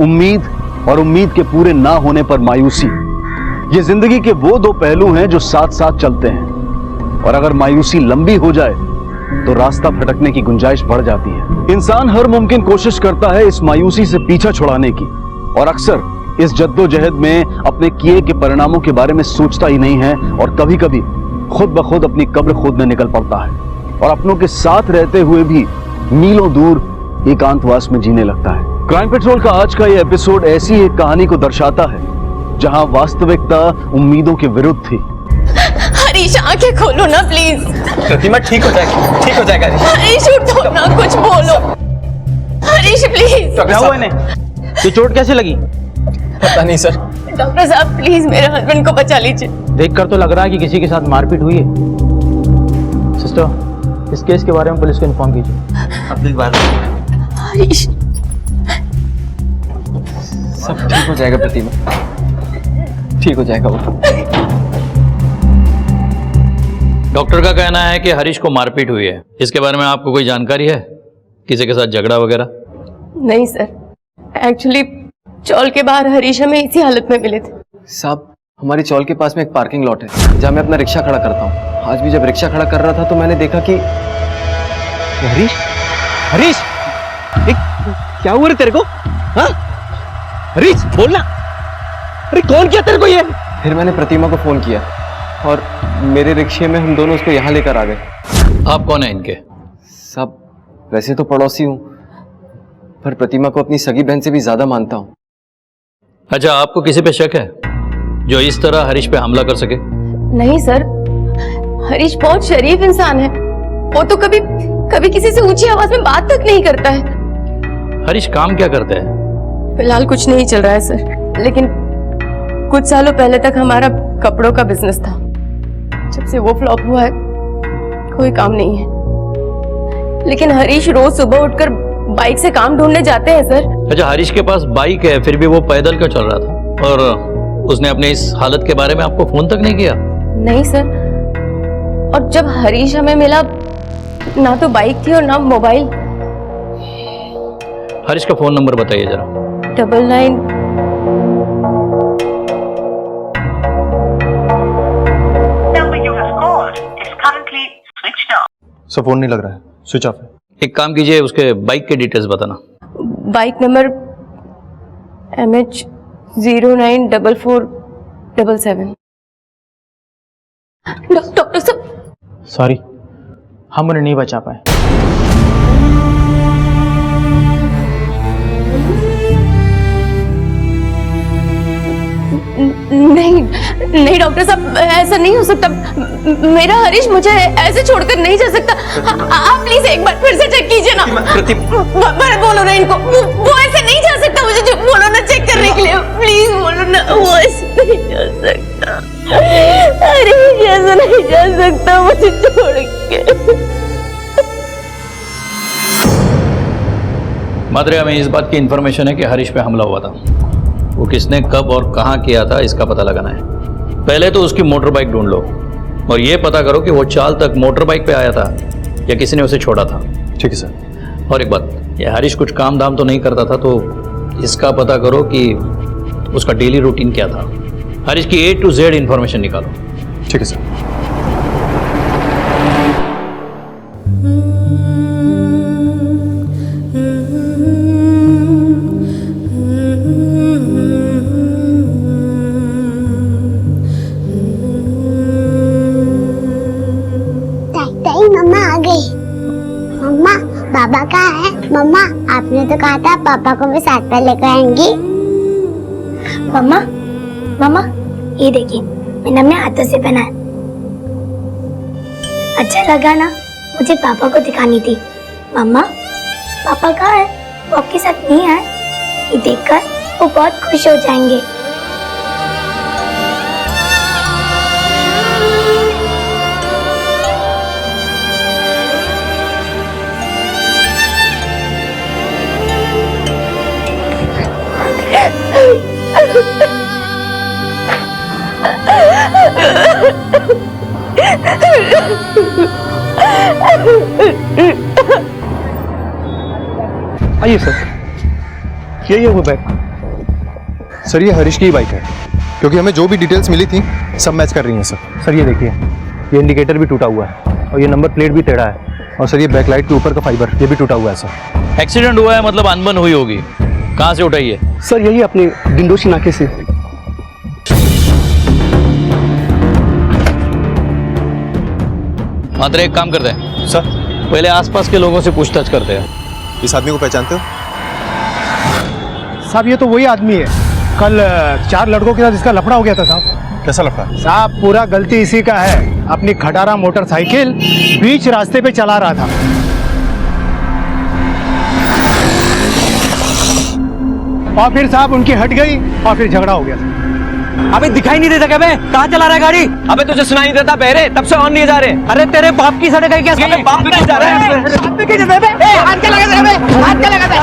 उम्मीद और उम्मीद के पूरे ना होने पर मायूसी, ये जिंदगी के वो दो पहलू हैं जो साथ साथ चलते हैं। और अगर मायूसी लंबी हो जाए तो रास्ता भटकने की गुंजाइश बढ़ जाती है। इंसान हर मुमकिन कोशिश करता है इस मायूसी से पीछा छुड़ाने की, और अक्सर इस जद्दोजहद में अपने किए के परिणामों के बारे में सोचता ही नहीं है, और कभी कभी खुद ब खुद अपनी कब्र खोदने निकल पड़ता है, और अपनों के साथ रहते हुए भी मीलों दूर एकांतवास में जीने लगता है। क्राइम पेट्रोल का आज का ये एपिसोड ऐसी एक कहानी को दर्शाता है जहां वास्तविकता उम्मीदों के विरुद्ध थी। हरीश, आंखें खोलो ना प्लीज। प्रतिमा ठीक हो जाएगा, ठीक हो जाएगा। हरीश उठो ना, कुछ बोलो। हरीश प्लीज। क्या हुआ इन्हें? ये चोट कैसे लगी? पता नहीं सर। डॉक्टर साहब प्लीज मेरे हस्बैंड को बचा लीजिए। देखकर तो लग रहा है कि किसी के साथ मारपीट हुई है। सिस्टर, इस केस के बारे में पुलिस को इन्फॉर्म कीजिए। अब बात हरीश, सब ठीक हो जाएगा प्रतिमा, ठीक हो जाएगा वो। डॉक्टर का कहना है कि हरीश को मारपीट हुई है। इसके बारे में आपको कोई जानकारी है? किसी के साथ झगड़ा वगैरह? नहीं सर, एक्चुअली चौल के बाहर हरीश हमें इसी हालत में मिले थे। साहब, हमारी चौल के पास में एक पार्किंग लॉट है जहाँ मैं अपना रिक्शा खड़ा करता हूँ। आज भी जब रिक्शा खड़ा कर रहा था तो मैंने देखा कि हरीश, हरीश, क्या हुआ रे तेरे को? हाँ? हरीश बोलना। अरे कौन किया तेरे को ये? फिर मैंने प्रतिमा को फोन किया और मेरे रिक्शे में हम दोनों उसको यहाँ लेकर आ गए। आप कौन है इनके? साहब, वैसे तो पड़ोसी हूँ, पर प्रतिमा को अपनी सगी बहन से भी ज्यादा मानता हूँ। अच्छा, आपको किसी पे शक है जो इस तरह हरीश पे हमला कर सके? नहीं सर, हरीश बहुत शरीफ इंसान है। वो तो कभी कभी किसी से ऊंची आवाज में बात तक नहीं करता है। हरीश काम क्या करते हैं? फिलहाल कुछ नहीं चल रहा है सर, लेकिन कुछ सालों पहले तक हमारा कपड़ों का बिजनेस था। जब से वो फ्लॉप हुआ है कोई काम नहीं है। लेकिन हरीश रोज सुबह उठकर बाइक से काम ढूंढने जाते हैं सर। अच्छा, हरीश के पास बाइक है, फिर भी वो पैदल क्यों चल रहा था? और उसने अपने इस हालत के बारे में आपको फोन तक नहीं किया? नहीं सर, और जब हरीश हमें मिला ना तो बाइक थी और ना मोबाइल। हरीश का फोन नंबर बताइए जरा। 99 सर फोन नहीं लग रहा है, स्विच ऑफ है। एक काम कीजिए, उसके बाइक के डिटेल्स बताना। Bike number MH 094477। डॉक्टर साहब, सॉरी, हम उन्हें नहीं बचा पाए। नहीं डॉक्टर साहब, ऐसा नहीं हो सकता। मेरा हरीश मुझे ऐसे छोड़कर नहीं जा सकता। आप प्लीज एक बार फिर से चेक कीजिए ना। बोलो ना इनको, वो ऐसे नहीं जा सकता। मुझे जो बोलो ना चेक करने के लिए, प्लीज बोलो ना। वो ऐसे नहीं जा सकता, हरीश ऐसे नहीं जा सकता मुझे छोड़ के। मात्रे, हमें इस बात की इंफॉर्मेशन है कि हरीश पे हमला हुआ था। वो किसने कब और कहाँ किया था इसका पता लगाना है। पहले तो उसकी मोटर बाइक ढूंढ लो और ये पता करो कि वो चाल तक मोटर बाइक पे आया था या किसी ने उसे छोड़ा था। ठीक है सर। और एक बात, ये हरीश कुछ काम धाम तो नहीं करता था, तो इसका पता करो कि उसका डेली रूटीन क्या था। हरीश की A to Z इंफॉर्मेशन निकालो। ठीक है सर। मम्मा आ गई। मम्मा, बाबा कहाँ है? मम्मा, आपने तो कहा था पापा को भी साथ में लेकर आएंगी। मम्मा, मम्मा, ये देखिए, मैंने अपने हाथों से पहना है। अच्छा लगा ना? मुझे पापा को दिखानी थी। मम्मा, पापा कहाँ है? वो आपके साथ नहीं आए? ये देखकर वो बहुत खुश हो जाएंगे। आइए सर, यही है वो बैग। सर ये हरीश की ही बाइक है, क्योंकि हमें जो भी डिटेल्स मिली थी सब मैच कर रही हैं सर। सर ये देखिए, ये इंडिकेटर भी टूटा हुआ है और ये नंबर प्लेट भी टेढ़ा है, और सर ये बैकलाइट के ऊपर का फाइबर ये भी टूटा हुआ है सर। एक्सीडेंट हुआ है मतलब अनबन हुई होगी। कहाँ से उठाई है? सर यही अपने डिंडोशी नाके से। मात्र एक काम करते हैं, सर पहले आसपास के लोगों से पूछताछ करते हैं। इस आदमी को पहचानते हो? साहब ये तो वही आदमी है, कल 4 लड़कों के साथ इसका लफड़ा हो गया था साहब। कैसा लफड़ा? साहब पूरा गलती इसी का है, अपनी खटारा मोटरसाइकिल बीच रास्ते पे चला रहा था। और फिर साहब उनकी हट गई और फिर झगड़ा हो गया था। अबे दिखाई नहीं देता क्या बे? कहाँ चला रहा है गाड़ी? अबे तुझे सुनाई नहीं देता बहरे? तब से ऑन नहीं जा रहे। अरे तेरे बाप की सड़क है क्या? अबे बाप नहीं जा रहा है। हाथ क्या लगा दे? हाथ क्या लगा दे?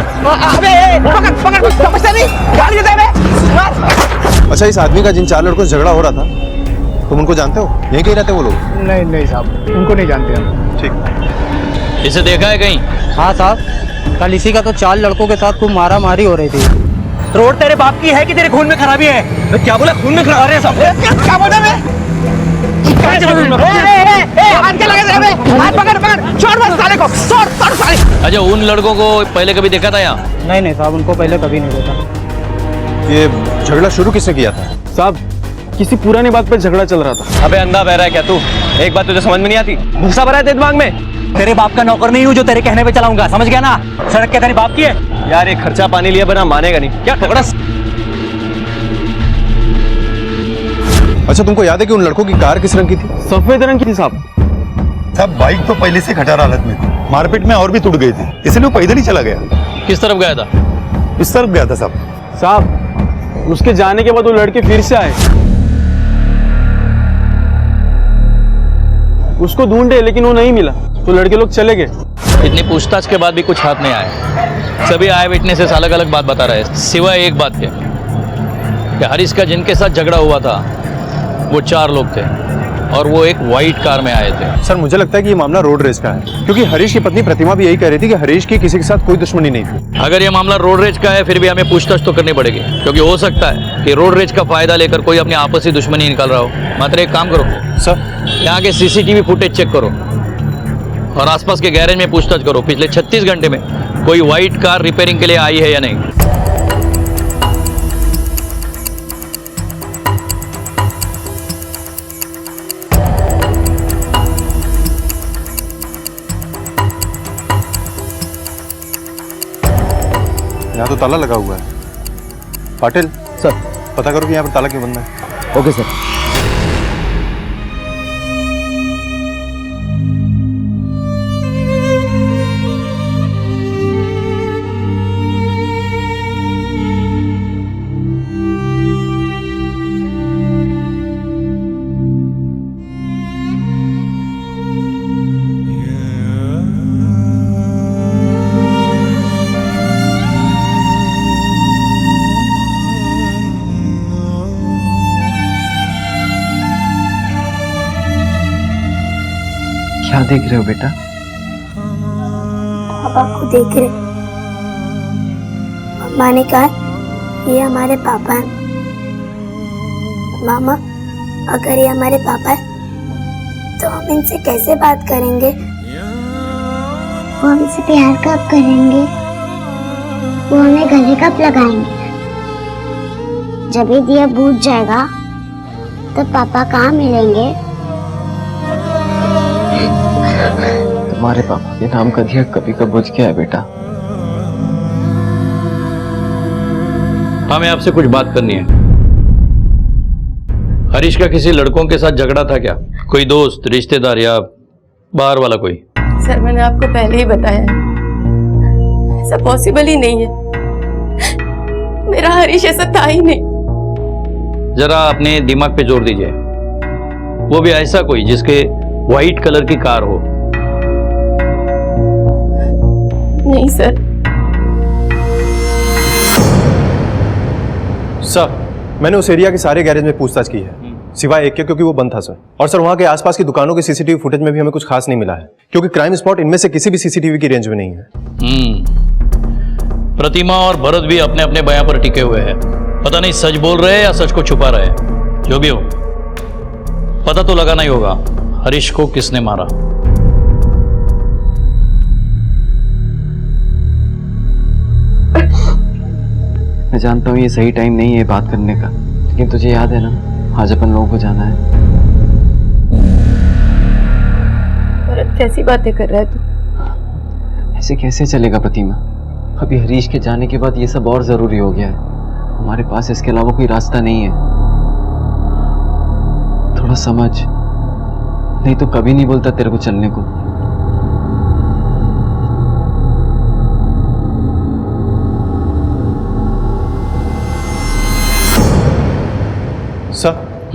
अबे पकड़ पकड़, समझता नहीं? गाड़ी दे बे। अच्छा, इस आदमी का जिन 4 लड़कों से झगड़ा हो रहा था तुम उनको जानते हो? यहीं कहीं रहते वो लोग? नहीं नहीं साहब, उनको नहीं जानते हम। ठीक। इसे देखा है कहीं? हाँ साहब, कल इसी का तो 4 लड़कों के साथ खूब मारा मारी हो रही थी। रोड तेरे बाप की है कि तेरे खून में खराबी है? तो क्या बोला? खून में खराबी है सब? क्या बोला मैं? हाथ क्या लगा दे? हाथ पकड़ पकड़, छोड़ बस साले को, छोड़ साले। अच्छा, उन लड़कों को पहले कभी देखा था यहाँ? नहीं नहीं साहब, उनको पहले कभी नहीं देखा। ये झगड़ा शुरू किसने किया था? साहब किसी पुरानी बात पर झगड़ा चल रहा था। अबे अंधा बह रहा है क्या तू? एक बात तुझे समझ में नहीं आती? भूसा भरा है तेरे दिमाग में? तेरे बाप का नौकर नहीं हूँ जो तेरे कहने पे चलाऊंगा, समझ गया ना? सड़क क्या तेरी बाप की है? यार ये खर्चा पानी लिया बिना मानेगा नहीं क्या? ठगड़ा। अच्छा, तुमको याद है कि उन लड़कों की कार किस रंग की थी? सफेद रंग की थी साहब। साहब बाइक तो पहले से खटारा हालत में थी, मारपीट में और भी टूट गई थी, इसलिए वो पैदल ही चला गया। किस तरफ गया था? इस तरफ गया था साहब। साहब उसके जाने के बाद वो लड़के फिर से आए, उसको ढूंढे लेकिन वो नहीं मिला, तो लड़के लोग चले गए। इतनी पूछताछ के बाद भी कुछ हाथ नहीं आया। सभी आए विटनेसेस अलग अलग बात बता रहे हैं, सिवाय एक बात के कि हरीश का जिनके साथ झगड़ा हुआ था वो 4 लोग थे और वो एक वाइट कार में आए थे। सर मुझे लगता है कि ये मामला रोड रेज का है, क्योंकि हरीश की पत्नी प्रतिमा भी यही कह रही थी कि हरीश की किसी के साथ कोई दुश्मनी नहीं थी। अगर ये मामला रोड रेज का है फिर भी हमें पूछताछ तो करनी पड़ेगी, क्योंकि हो सकता है कि रोड रेज का फायदा लेकर कोई अपनी आपसी दुश्मनी निकाल रहा हो। मात्र एक काम करो सर, यहाँ के सीसीटीवी फुटेज चेक करो और आसपास के गैरेज में पूछताछ करो पिछले 36 घंटे में कोई व्हाइट कार रिपेयरिंग के लिए आई है या नहीं। यहाँ तो ताला लगा हुआ है। पाटिल सर। पता करो कि यहाँ पर ताला क्यों बंद है। Okay sir. क्या देख रहे हो बेटा? पापा को देख रहे। मम्मा ने कहा ये हमारे पापा हैं। मामा, अगर ये हमारे पापा हैं तो हम इनसे कैसे बात करेंगे? वो हमसे प्यार कब करेंगे? वो हमें गले कब लगाएंगे? जब ये दिया बुझ जाएगा तो पापा कहाँ मिलेंगे? तुम्हारे पापा के नाम का दिया कभी कब बुझ गया है बेटा। हमें आपसे कुछ बात करनी है। हरीश का किसी लड़कों के साथ झगड़ा था क्या? कोई दोस्त, रिश्तेदार या बाहर वाला कोई? सर मैंने आपको पहले ही बताया है, ऐसा पॉसिबल ही नहीं है। मेरा हरीश ऐसा था ही नहीं। जरा अपने दिमाग पे जोर दीजिए, वो भी ऐसा कोई जिसके व्हाइट कलर की कार हो। नहीं सर। सर, मैंने उस एरिया के सारे गैरेज में पूछताछ की है, सिवाय एक के, क्योंकि वो बंद था सर। और सर वहाँ के आसपास की दुकानों के सीसीटीवी फुटेज में भी हमें कुछ खास नहीं मिला है, क्योंकि क्राइम स्पॉट इनमें से किसी भी सीसीटीवी की रेंज में नहीं है। प्रतिमा और भरत भी अपने अपने बयां पर टिके हुए हैं। पता नहीं सच बोल रहे हैं या सच को छुपा रहे हैं। जो भी हो, पता तो लगाना ही होगा हरीश को किसने मारा। मैं जानता हूँ ये सही टाइम नहीं है बात करने का, लेकिन तुझे याद है ना आज अपन लोगों को जाना है। भरत कैसी बातें कर रहा है तू? ऐसे कैसे चलेगा प्रतिमा? अभी हरीश के जाने के बाद ये सब और जरूरी हो गया है। हमारे पास इसके अलावा कोई रास्ता नहीं है। थोड़ा समझ, नहीं तो कभी नहीं बोलता तेरे को चलने को। सर,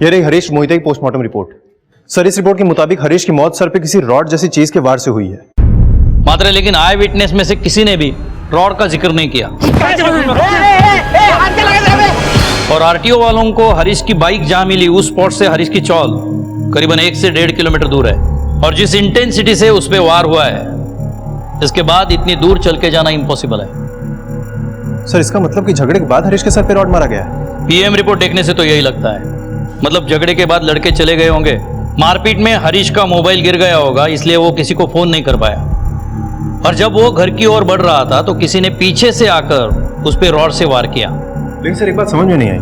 ये रही हरीश मोहिते की पोस्टमार्टम रिपोर्ट। सर, इस रिपोर्ट के मुताबिक हरीश की मौत सर पे किसी रॉड जैसी चीज के वार से हुई है। मात्र लेकिन आई विटनेस में से किसी ने भी रॉड का जिक्र नहीं किया। और आरटीओ वालों को हरीश की बाइक जहां मिली उस स्पॉट से हरीश की चौल करीबन 1 से 1.5 किलोमीटर दूर है। और जिस इंटेंसिटी से उस पे वार हुआ है, इसके बाद इतनी दूर चल के जाना इम्पॉसिबल है। सर, इसका मतलब कि झगड़े के बाद हरीश के सर पे रॉड मारा गया है। पीएम रिपोर्ट देखने से तो यही लगता है। मतलब झगड़े के बाद लड़के चले गए होंगे, मारपीट में हरीश का मोबाइल गिर गया होगा, इसलिए वो किसी को फोन नहीं कर पाया। और जब वो घर की ओर बढ़ रहा था तो किसी ने पीछे से आकर उस पे रॉड से वार किया। लेकिन सर, एक बात समझ में नहीं आई,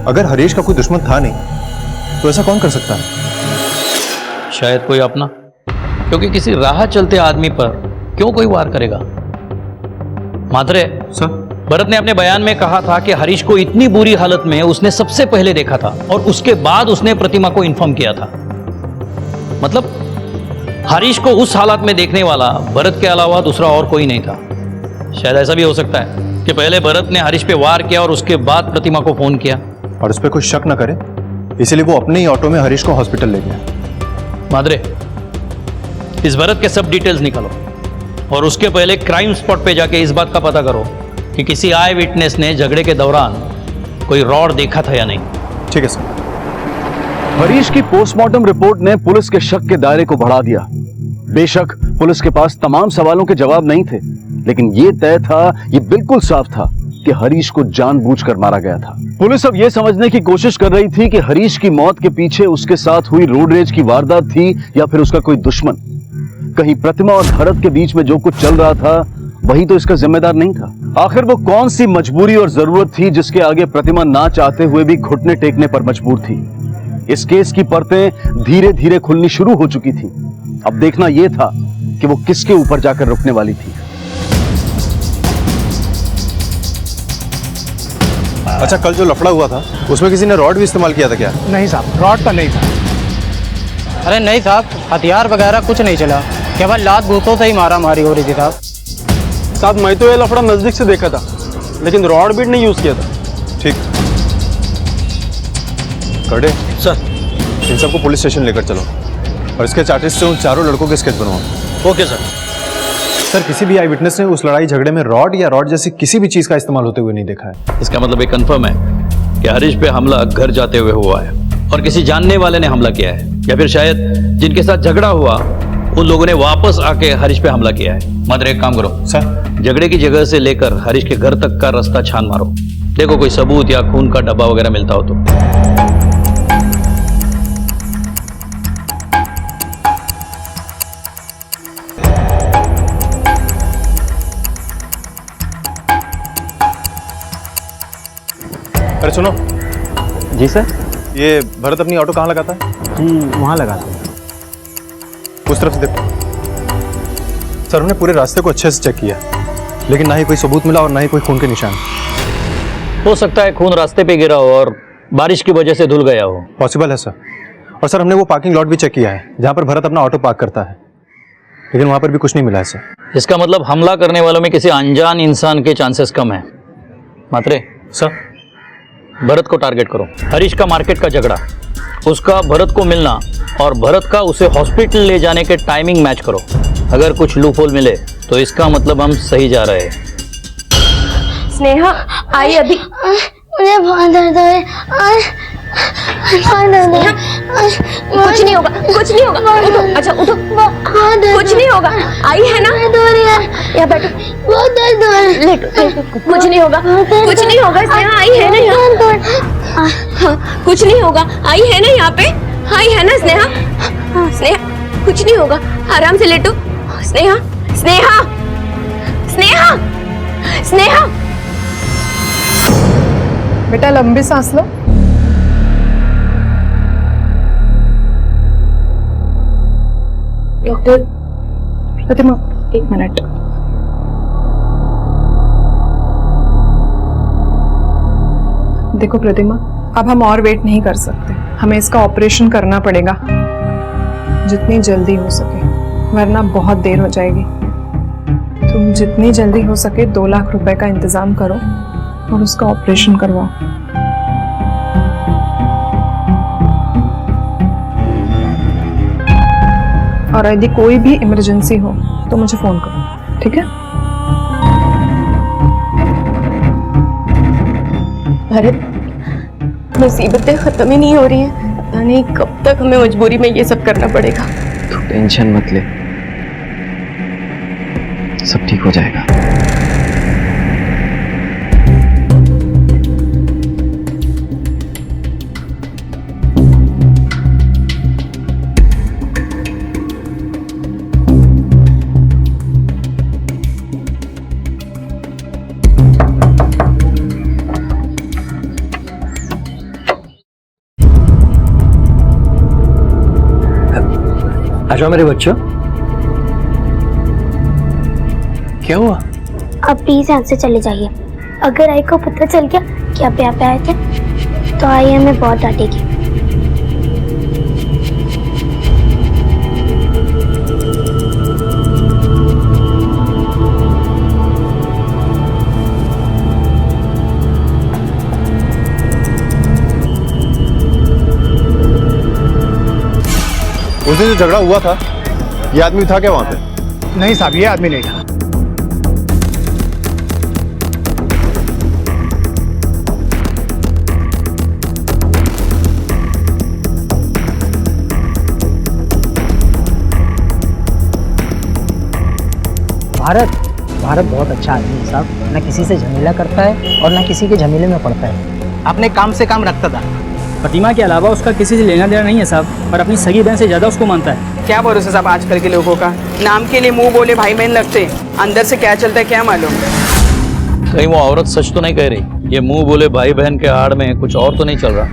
अगर हरीश का कोई दुश्मन था नहीं तो ऐसा कौन कर सकता है? शायद कोई अपना, क्योंकि किसी राह चलते आदमी पर क्यों कोई वार करेगा? मात्रे सर, भरत ने अपने बयान में कहा था कि हरीश को इतनी बुरी हालत में उसने सबसे पहले देखा था और उसके बाद उसने प्रतिमा को इन्फॉर्म किया था। मतलब हरीश को उस हालत में देखने वाला भरत के अलावा दूसरा और कोई नहीं था। शायद ऐसा भी हो सकता है कि पहले भरत ने हरीश पे वार किया और उसके बाद प्रतिमा को फोन किया और उस पर कोई शक न करे, इसलिए वो अपने ही ऑटो में हरीश को हॉस्पिटल ले गया। मादरे, इस भरत के सब डिटेल्स निकालो और उसके पहले क्राइम स्पॉट पे जाके इस बात का पता करो कि किसी आई विटनेस ने झगड़े के दौरान कोई रॉड देखा था या नहीं। ठीक है सर। हरीश की पोस्टमार्टम रिपोर्ट ने पुलिस के शक के दायरे को बढ़ा दिया। बेशक पुलिस के पास तमाम सवालों के जवाब नहीं थे, लेकिन यह तय था, यह बिल्कुल साफ था कि हरीश को जानबूझकर मारा गया था। पुलिस अब यह समझने की कोशिश कर रही थी कि हरीश की मौत के पीछे उसके साथ हुई रोड रेज की वारदात थी या फिर उसका कोई दुश्मन। कहीं प्रतिमा और भरत के बीच में जो कुछ चल रहा था वही तो इसका जिम्मेदार नहीं था। आखिर वो कौन सी मजबूरी और जरूरत थी जिसके आगे प्रतिमा ना चाहते हुए भी घुटने टेकने पर मजबूर थी? इस केस की परतें धीरे धीरे खुलनी शुरू हो चुकी थी। अब देखना यह था कि वो किसके ऊपर जाकर रुकने वाली थी। अच्छा, कल जो लफड़ा हुआ था उसमें किसी ने रॉड भी इस्तेमाल किया था क्या? नहीं साहब, रॉड तो नहीं था। अरे नहीं साहब, हथियार वगैरह कुछ नहीं चला, केवल लात भूतों से ही मारा मारी हो रही थी साहब। साहब, मैं तो ये लफड़ा नजदीक से देखा था, लेकिन रॉड बीट नहीं यूज किया था। ठीक। कड़े सर, इन सबको पुलिस स्टेशन लेकर चलो और इसके चार्टिस्ट से उन चारों लड़कों के स्केच बनवाओ। Okay sir. सर, किसी भी आई विटनेस ने उस लड़ाई झगड़े में रॉड या रॉड जैसी किसी भी चीज का इस्तेमाल होते हुए नहीं देखा है। इसका मतलब ये कंफर्म है कि हरीश पे हमला घर जाते हुए हुआ है और किसी जानने वाले ने हमला किया है, या फिर शायद जिनके साथ झगड़ा हुआ उन लोगों ने वापस आके हरीश पे हमला किया है। मात्र एक काम करो सर, झगड़े की जगह से लेकर हरीश के घर तक का रास्ता छान मारो, देखो कोई सबूत या खून का डब्बा वगैरह मिलता हो तो। अरे सुनो। जी सर। ये भरत अपनी ऑटो कहाँ लगाता है? वहां लगा था। उस तरफ से देखो। सर, हमने पूरे रास्ते को अच्छे से चेक किया, लेकिन ना ही कोई सबूत मिला और ना ही कोई खून के निशान। हो सकता है खून रास्ते पे गिरा हो और बारिश की वजह से धुल गया हो। पॉसिबल है सर। और सर, हमने वो पार्किंग लॉट भी चेक किया है जहाँ पर भरत अपना ऑटो पार्क करता है, लेकिन वहाँ पर भी कुछ नहीं मिला है सर। इसका मतलब हमला करने वालों में किसी अनजान इंसान के चांसेस कम है। मात्रे सर, भरत को टारगेट करो। हरीश का मार्केट का झगड़ा, उसका भरत को मिलना और भरत का उसे हॉस्पिटल ले जाने के टाइमिंग मैच करो। अगर कुछ लूपहोल मिले तो इसका मतलब हम सही जा रहे हैं। स्नेहा, आई अभी। मुझे बहुत दर्द हो रहा है। कुछ नहीं होगा, कुछ नहीं होगा। उठो, अच्छा उठो, कुछ नहीं होगा। आई है ना? यहाँ बैठो। बहुत दर्द हो रहा है। लेटो, कुछ नहीं होगा, कुछ नहीं होगा। स्नेहा आई है ना यहाँ? हाँ, कुछ नहीं होगा, आई है ना यहाँ पे? आई है ना स्नेहा? स्नेहा कुछ नहीं होगा, आराम से लेटो। स्नेहा, स्नेहा, स्नेहा, स्नेहा। बेटा लंबी सांस लो। डॉक्टर प्रतिमा 1 मिनट। देखो प्रतिमा, अब हम और वेट नहीं कर सकते, हमें इसका ऑपरेशन करना पड़ेगा जितनी जल्दी हो सके, वरना बहुत देर हो जाएगी। तुम जितनी जल्दी हो सके 2 लाख रुपए का इंतजाम करो और उसका ऑपरेशन करवाओ। और यदि कोई भी इमरजेंसी हो तो मुझे फोन करो, ठीक है? भरत, मुसीबतें खत्म ही नहीं हो रही हैं। पता नहीं कब तक हमें मजबूरी में ये सब करना पड़ेगा। तू टेंशन मत ले, सब ठीक हो जाएगा। आ जाओ मेरे बच्चों। क्या हुआ? आप प्लीज यहाँ से चले जाइए। अगर आई को पता चल गया कि आप यहाँ पे आए थे तो आई हमें बहुत डांटेगी। उस दिन जो झगड़ा हुआ था, ये आदमी था क्या वहां पे? नहीं साहब, ये आदमी नहीं था। भारत बहुत अच्छा आदमी है साहब, ना किसी से झमेला करता है और ना किसी के झमेले में पड़ता है। अपने काम से काम रखता था। प्रतिमा के अलावा उसका किसी से लेना देना नहीं है साहब, और अपनी सगी बहन से ज्यादा उसको मानता है। क्या भरोसा साहब आजकल के लोगों का, नाम के लिए मुंह बोले भाई बहन लगते, अंदर से क्या चलता है क्या मालूम। कहीं वो औरत सच तो नहीं कह रही? ये मुंह बोले भाई बहन के आड़ में कुछ और तो नहीं चल रहा?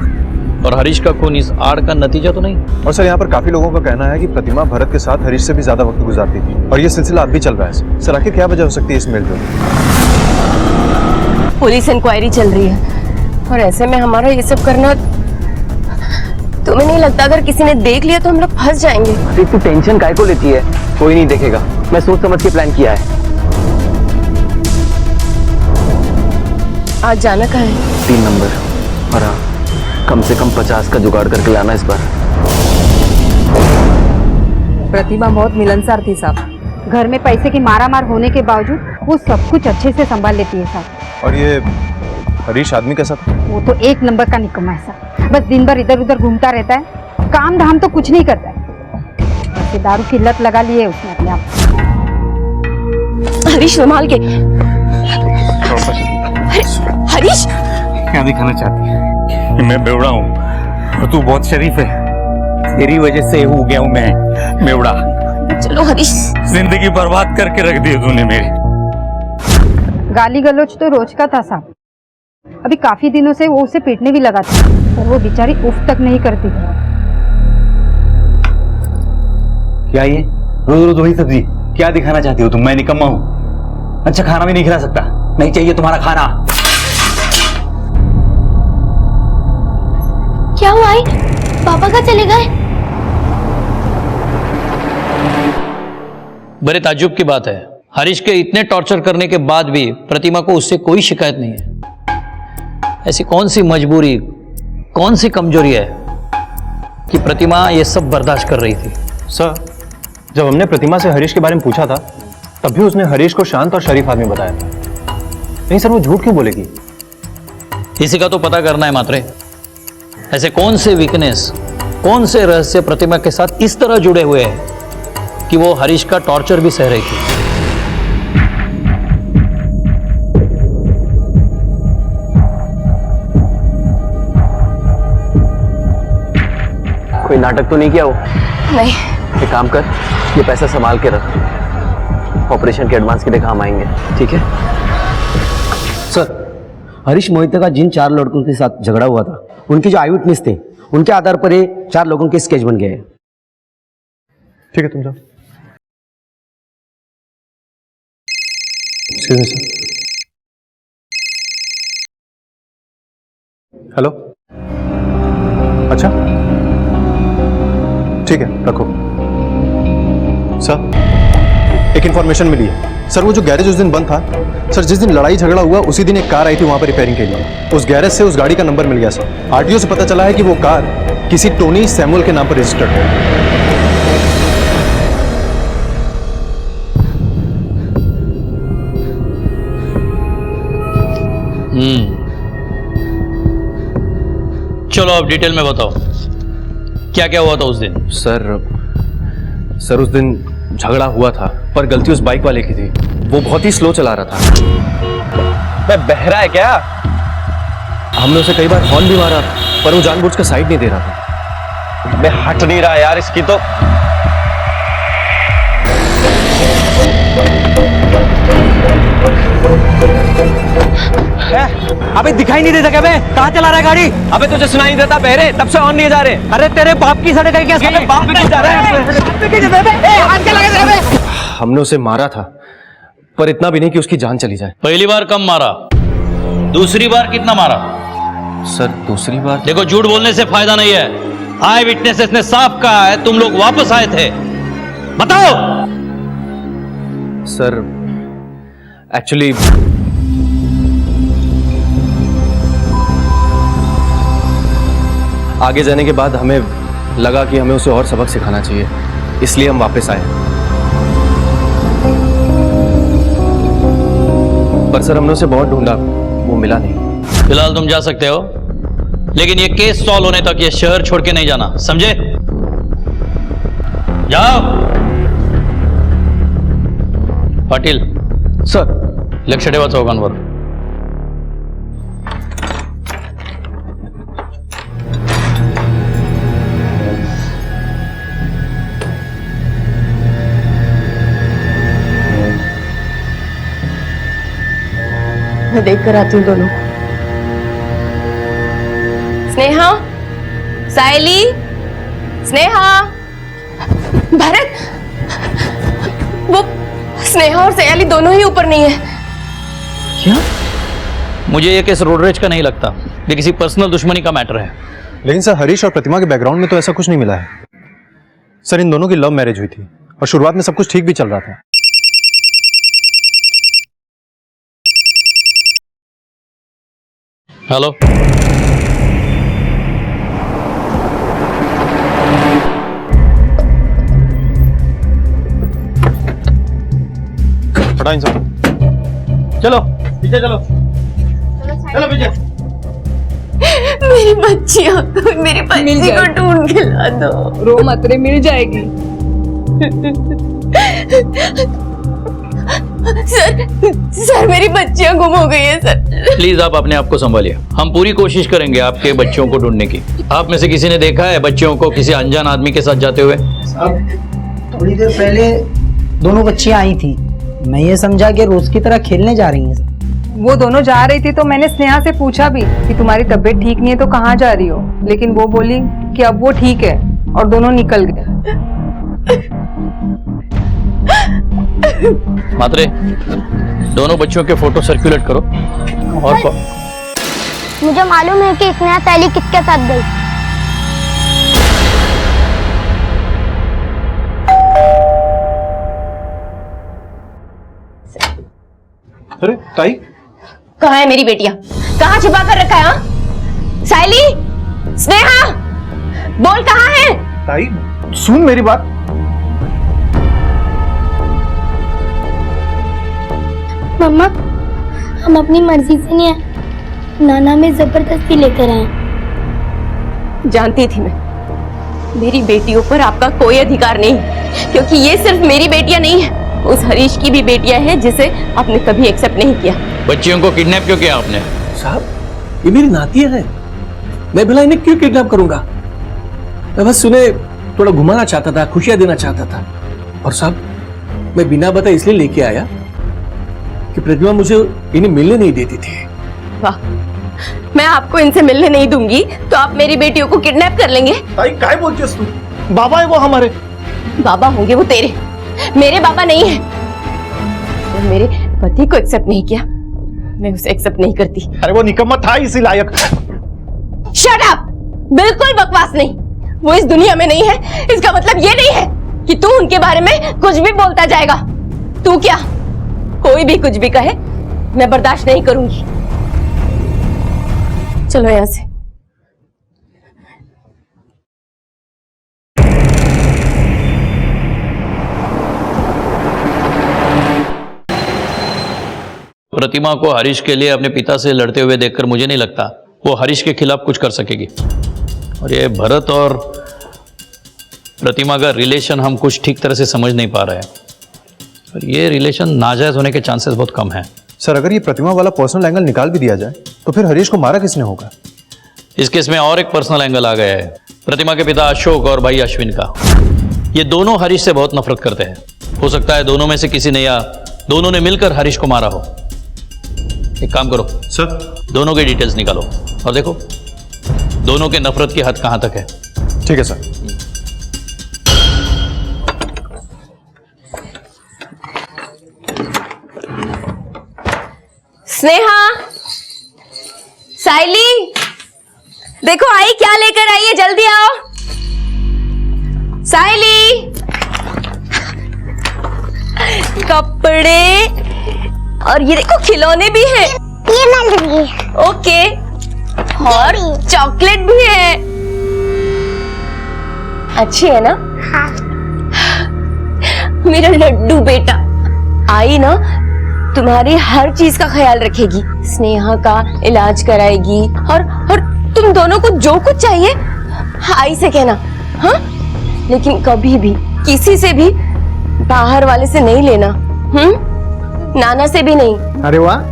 और हरीश का खून इस आड़ का नतीजा तो नहीं? और सर यहाँ पर काफी लोगों का कहना है कि प्रतिमा भरत के साथ हरीश से भी ज्यादा वक्त गुजारती थी, और ये सिलसिला अब भी चल रहा है। सर आखिर क्या वजह हो सकती है इस मेल में? पुलिस इंक्वायरी चल रही है, और ऐसे में हमारा ये सब करना, तुम्हें नहीं लगता अगर किसी ने देख लिया तो हम लोग फंस जाएंगे? अरे तू टेंशन काहे को लेती है? कोई नहीं देखेगा, मैं सोच समझ के प्लान किया है। आज जाना कहाँ है? 3 नंबर, और हाँ, कम से कम 50 का जुगाड़ करके लाना इस बार। प्रतिमा बहुत मिलनसार थी साहब। घर में पैसे की मारामार होने के बावजूद वो सब कुछ अच्छे से संभाल लेती है साहब। और ये हरीश आदमी कैसा था? वो तो 1 नंबर का निकम्मा है साहब, बस दिन भर इधर उधर घूमता रहता है, काम धाम तो कुछ नहीं करता है। बस ये दारू की लत लगा ली है उसने अपने आप। हरीश संभाल के। हरीश क्या दिखाना चाहती है? कि मैं बेवड़ा हूँ और तू बहुत शरीफ है। तेरी वजह से हो गया हूँ मैं बेवड़ा। चलो हरीश। जिंदगी बर्बाद करके रख दी तूने मेरी। गाली गलौज तो रोज का था साहब। अभी काफी दिनों से वो उसे पीटने भी लगा था, और वो बेचारी उफ तक नहीं करती थी। क्या ये रोज रोज वही सब्जी? क्या दिखाना चाहती हो तुम? मैं निकम्मा हूँ, अच्छा खाना भी नहीं खिला सकता? नहीं चाहिए तुम्हारा खाना। क्या हुआ आई? पापा कहाँ चले गए? बड़े ताज्जुब की बात है, हरीश के इतने टॉर्चर करने के बाद भी प्रतिमा को उससे कोई शिकायत नहीं है। ऐसी कौन सी मजबूरी, कौन सी कमजोरी है कि प्रतिमा ये सब बर्दाश्त कर रही थी? सर, जब हमने प्रतिमा से हरीश के बारे में पूछा था, तब भी उसने हरीश को शांत और शरीफ आदमी बताया था। नहीं सर, वो झूठ क्यों बोलेगी? इसी का तो पता करना है मात्रे। ऐसे कौन से वीकनेस, कौन से रहस्य प्रतिमा के साथ इस तरह जुड़े हुए हैं कि वो हरीश का टॉर्चर भी सह रही थी? नाटक तो नहीं किया वो? नहीं। एक काम कर, ये पैसा संभाल के रख, ऑपरेशन के एडवांस के लिए काम आएंगे, ठीक है? सर, हरीश मोहिते का जिन 4 लड़कों के साथ झगड़ा हुआ था, उनके जो आई विटनेस थे, उनके आधार पर ये 4 लोगों के स्केच बन गए हैं। ठीक है, तुम जाओ। Excuse me sir. हेलो, अच्छा ठीक है, रखो। सर, एक इंफॉर्मेशन मिली है। सर, वो जो गैरेज उस दिन बंद था, सर जिस दिन लड़ाई झगड़ा हुआ उसी दिन एक कार आई थी वहां पर रिपेयरिंग के लिए। उस गैरेज से उस गाड़ी का नंबर मिल गया सर। आरटीओ से पता चला है कि वो कार किसी टोनी सैमुअल के नाम पर रजिस्टर्ड है। चलो अब डिटेल में बताओ, क्या क्या हुआ था उस दिन? सर उस दिन झगड़ा हुआ था, पर गलती उस बाइक वाले की थी। वो बहुत ही स्लो चला रहा था। मैं बहरा है क्या? हमने उसे कई बार हॉर्न भी मारा, पर वो जानबूझ कर साइड नहीं दे रहा था। मैं हट नहीं रहा यार इसकी तो। अबे दिखाई नहीं देता क्या बे? कहाँ चला रहा है गाड़ी? अबे तुझे सुनाई नहीं देता बहरे? तब से ऑन नहीं जा रहे। अरे तेरे बाप की सड़क है क्या? अबे बाप पे जा रहा है। हमने उसे मारा था, पर इतना भी नहीं कि उसकी जान चली जाए। पहली बार कम मारा, दूसरी बार कितना मारा? सर, दूसरी बार देखो, झूठ बोलने से फायदा नहीं है। आई विटनेसेस ने साफ कहा है तुम लोग वापस आए थे। बताओ। सर, एक्चुअली आगे जाने के बाद हमें लगा कि हमें उसे और सबक सिखाना चाहिए, इसलिए हम वापस आए। पर सर, हमने उसे बहुत ढूंढा, वो मिला नहीं। फिलहाल तुम जा सकते हो, लेकिन ये केस सॉल्व होने तक ये शहर छोड़ के नहीं जाना, समझे? जाओ। पाटिल सर, लक्ष ठेवा चौकांवर। मैं देख कर आती हूँ दोनों। स्नेहा, सायली, स्नेहा, भरत, वो स्नेहा और सायली दोनों ही ऊपर नहीं है। क्या? मुझे ये केस रोड रेज का नहीं लगता, ये किसी पर्सनल दुश्मनी का मैटर है। लेकिन सर, हरीश और प्रतिमा के बैकग्राउंड में तो ऐसा कुछ नहीं मिला है। सर, इन दोनों की लव मैरिज हुई थी और शुरुआत में सब कुछ ठीक भी चल रहा था। हेलो, हटाओ इनसे। चलो पीछे चलो, चलो पीछे। मेरी बच्चियां, मेरी बच्ची को ढूंढ के ला दो। रो मत रे, मिल जाएगी। सर मेरी बच्चियां गुम हो गई है सर। प्लीज आप अपने आप को संभालिए, हम पूरी कोशिश करेंगे आपके बच्चों को ढूंढने की। आप में से किसी ने देखा है बच्चों को किसी अनजान आदमी के साथ जाते हुए? थोड़ी देर पहले दोनों बच्चियां आई थी, मैं ये समझा कि रोज की तरह खेलने जा रही हैं। वो दोनों जा रही थी तो मैंने स्नेहा से पूछा भी कि तुम्हारी तबीयत ठीक नहीं है तो कहाँ जा रही हो, लेकिन वो बोली कि अब वो ठीक है और दोनों निकल गए। मात्रे, दोनों बच्चों के फोटो सर्कुलेट करो। और मुझे मालूम है कि स्नेहा सायली किसके साथ गई। अरे ताई, कहाँ है मेरी बेटियां? कहाँ छिपा कर रखा है? हाँ? सायली, स्नेहा, बोल कहाँ है? ताई सुन मेरी बात। मम्मा, हम अपनी मर्जी से नहीं आए, नाना में जबरदस्ती लेकर आए। जानती थी मैं, मेरी बेटियों पर आपका कोई अधिकार नहीं, क्योंकि ये सिर्फ मेरी बेटियां नहीं है, उस हरीश की भी बेटियां हैं जिसे आपने कभी एक्सेप्ट नहीं किया। बच्चियों को किडनैप क्यों किया आपने? साहब, ये मेरी नातियां हैं, मैं भला इन्हें क्यों किडनैप करूंगा? मैं बस उन्हें थोड़ा घुमाना चाहता था, खुशियां देना चाहता था। और साहब मैं बिना बताए इसलिए लेके आया कि प्रतिमा मुझे इन्हें मिलने नहीं देती थी। वाह, मैं आपको इनसे मिलने नहीं दूंगी तो आप मेरी बेटियों को किडनैप कर लेंगे। काय बोलती तू? बाबा है वो हमारे। बाबा होंगे वो तेरे, मेरे बाबा नहीं है। और मेरे पति को एक्सेप्ट नहीं किया, मैं उसे एक्सेप्ट नहीं करती। अरे वो निकम्मा था इसी लायक। Shut up! बिल्कुल बकवास नहीं। वो इस दुनिया में नहीं है, इसका मतलब ये नहीं है कि तू उनके बारे में कुछ भी बोलता जाएगा। तू क्या, कोई भी कुछ भी कहे मैं बर्दाश्त नहीं करूंगी। चलो यहां से। प्रतिमा को हरीश के लिए अपने पिता से लड़ते हुए देखकर मुझे नहीं लगता वो हरीश के खिलाफ कुछ कर सकेगी। और ये भरत और प्रतिमा का रिलेशन हम कुछ ठीक तरह से समझ नहीं पा रहे हैं, और ये रिलेशन नाजायज होने के चांसेस बहुत कम हैं। सर अगर ये प्रतिमा वाला पर्सनल एंगल निकाल भी दिया जाए तो फिर हरीश को मारा किसने होगा? इस केस में और एक पर्सनल एंगल आ गया है, प्रतिमा के पिता अशोक और भाई अश्विन का। ये दोनों हरीश से बहुत नफरत करते हैं। हो सकता है दोनों में से किसी ने या दोनों ने मिलकर हरीश को मारा हो। एक काम करो सर, दोनों की डिटेल्स निकालो और देखो दोनों के नफरत की हद कहां तक है। ठीक है सर। स्नेहा, साइली, देखो आई क्या लेकर आई है, जल्दी आओ। साइली, कपड़े और ये देखो खिलौने भी हैं। ये मैं लूंगी। ओके, और चॉकलेट भी है। अच्छी है ना? हाँ। मेरा लड्डू बेटा, आई ना तुम्हारी हर चीज का ख्याल रखेगी, स्नेहा का इलाज कराएगी, और तुम दोनों को जो कुछ चाहिए आई से कहना, हाँ? लेकिन कभी भी किसी से भी बाहर वाले से नहीं लेना, नाना से भी नहीं। अरे वाह,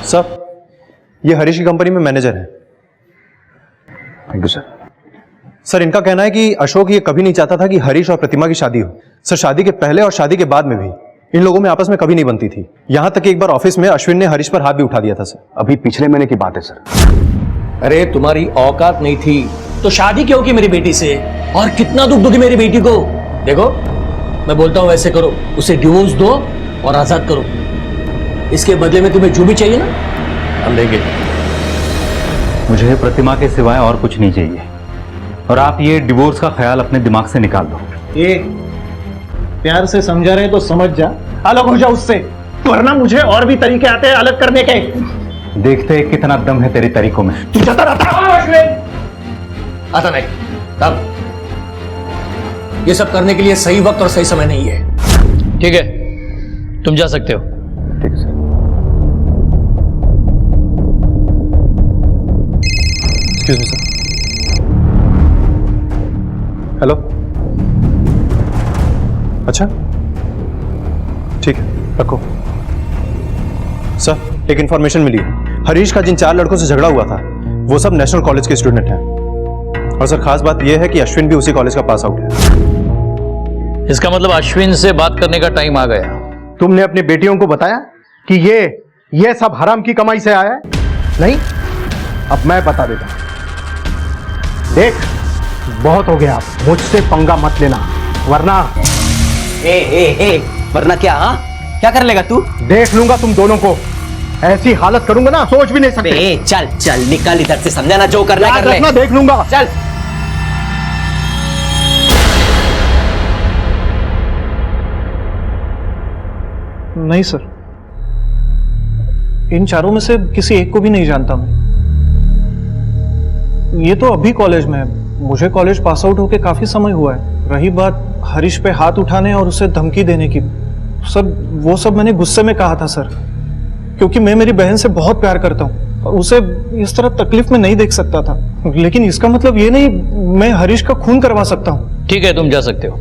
सर ये हरीश की कंपनी में मैनेजर है। Thank you sir. सर इनका कहना है कि अशोक ये कभी नहीं चाहता था कि हरीश और प्रतिमा की शादी हो। सर शादी के पहले और शादी के बाद में भी इन लोगों में आपस में कभी नहीं बनती थी। यहां तक कि एक बार ऑफिस में अश्विन ने हरीश पर हाथ भी उठा दिया था सर। अभी पिछले महीने की बात है सर। अरे तुम्हारी औकात नहीं थी तो शादी क्यों की मेरी बेटी से, और कितना दुख दोगी मेरी बेटी को। देखो मैं बोलता हूं वैसे करो, उसे डिवोर्स दो और आजाद करो। इसके बदले में तुम्हें जो भी चाहिए ना हम देंगे। मुझे प्रतिमा के सिवाय और कुछ नहीं चाहिए, और आप ये डिवोर्स का ख्याल अपने दिमाग से निकाल दो। ये प्यार से समझा रहे तो समझ जा, अलग हो जा उससे, वरना मुझे और भी तरीके आते हैं अलग करने के। देखते हैं कितना दम है तेरे तरीकों में। तू जाता रहता आता नहीं। तब ये सब करने के लिए सही वक्त और सही समय नहीं है। ठीक है, तुम जा सकते हो। ठीक है sir. Excuse me sir. Hello, अच्छा ठीक है रखो। सर एक इंफॉर्मेशन मिली है, हरीश का जिन 4 लड़कों से झगड़ा हुआ था वो सब नेशनल कॉलेज के स्टूडेंट हैं। और सर खास बात यह है कि अश्विन भी उसी कॉलेज का पास आउट है। इसका मतलब अश्विन से बात करने का टाइम आ गया। तुमने अपनी बेटियों को बताया कि ये सब हराम की कमाई से आया है? नहीं, अब मैं बता देता हूं। देख बहुत हो गया, मुझसे पंगा मत लेना वरना वरना क्या? क्या कर लेगा तू? देख लूंगा तुम दोनों को, ऐसी हालत करूंगा ना सोच भी नहीं सकते। चल चल निकल इधर से, समझा ना, जो करना कर ले। देख लूंगा, चल। नहीं सर, इन चारों में से किसी एक को भी नहीं जानता मैं। ये तो अभी कॉलेज में है, मुझे कॉलेज पास आउट होके काफी समय हुआ है। रही बात हरीश पे हाथ उठाने और उसे धमकी देने की, सर वो सब मैंने गुस्से में कहा था सर, क्योंकि मैं मेरी बहन से बहुत प्यार करता हूँ और उसे इस तरह तकलीफ में नहीं देख सकता था। लेकिन इसका मतलब ये नहीं मैं हरीश का खून करवा सकता हूँ। ठीक है, तुम जा सकते हो।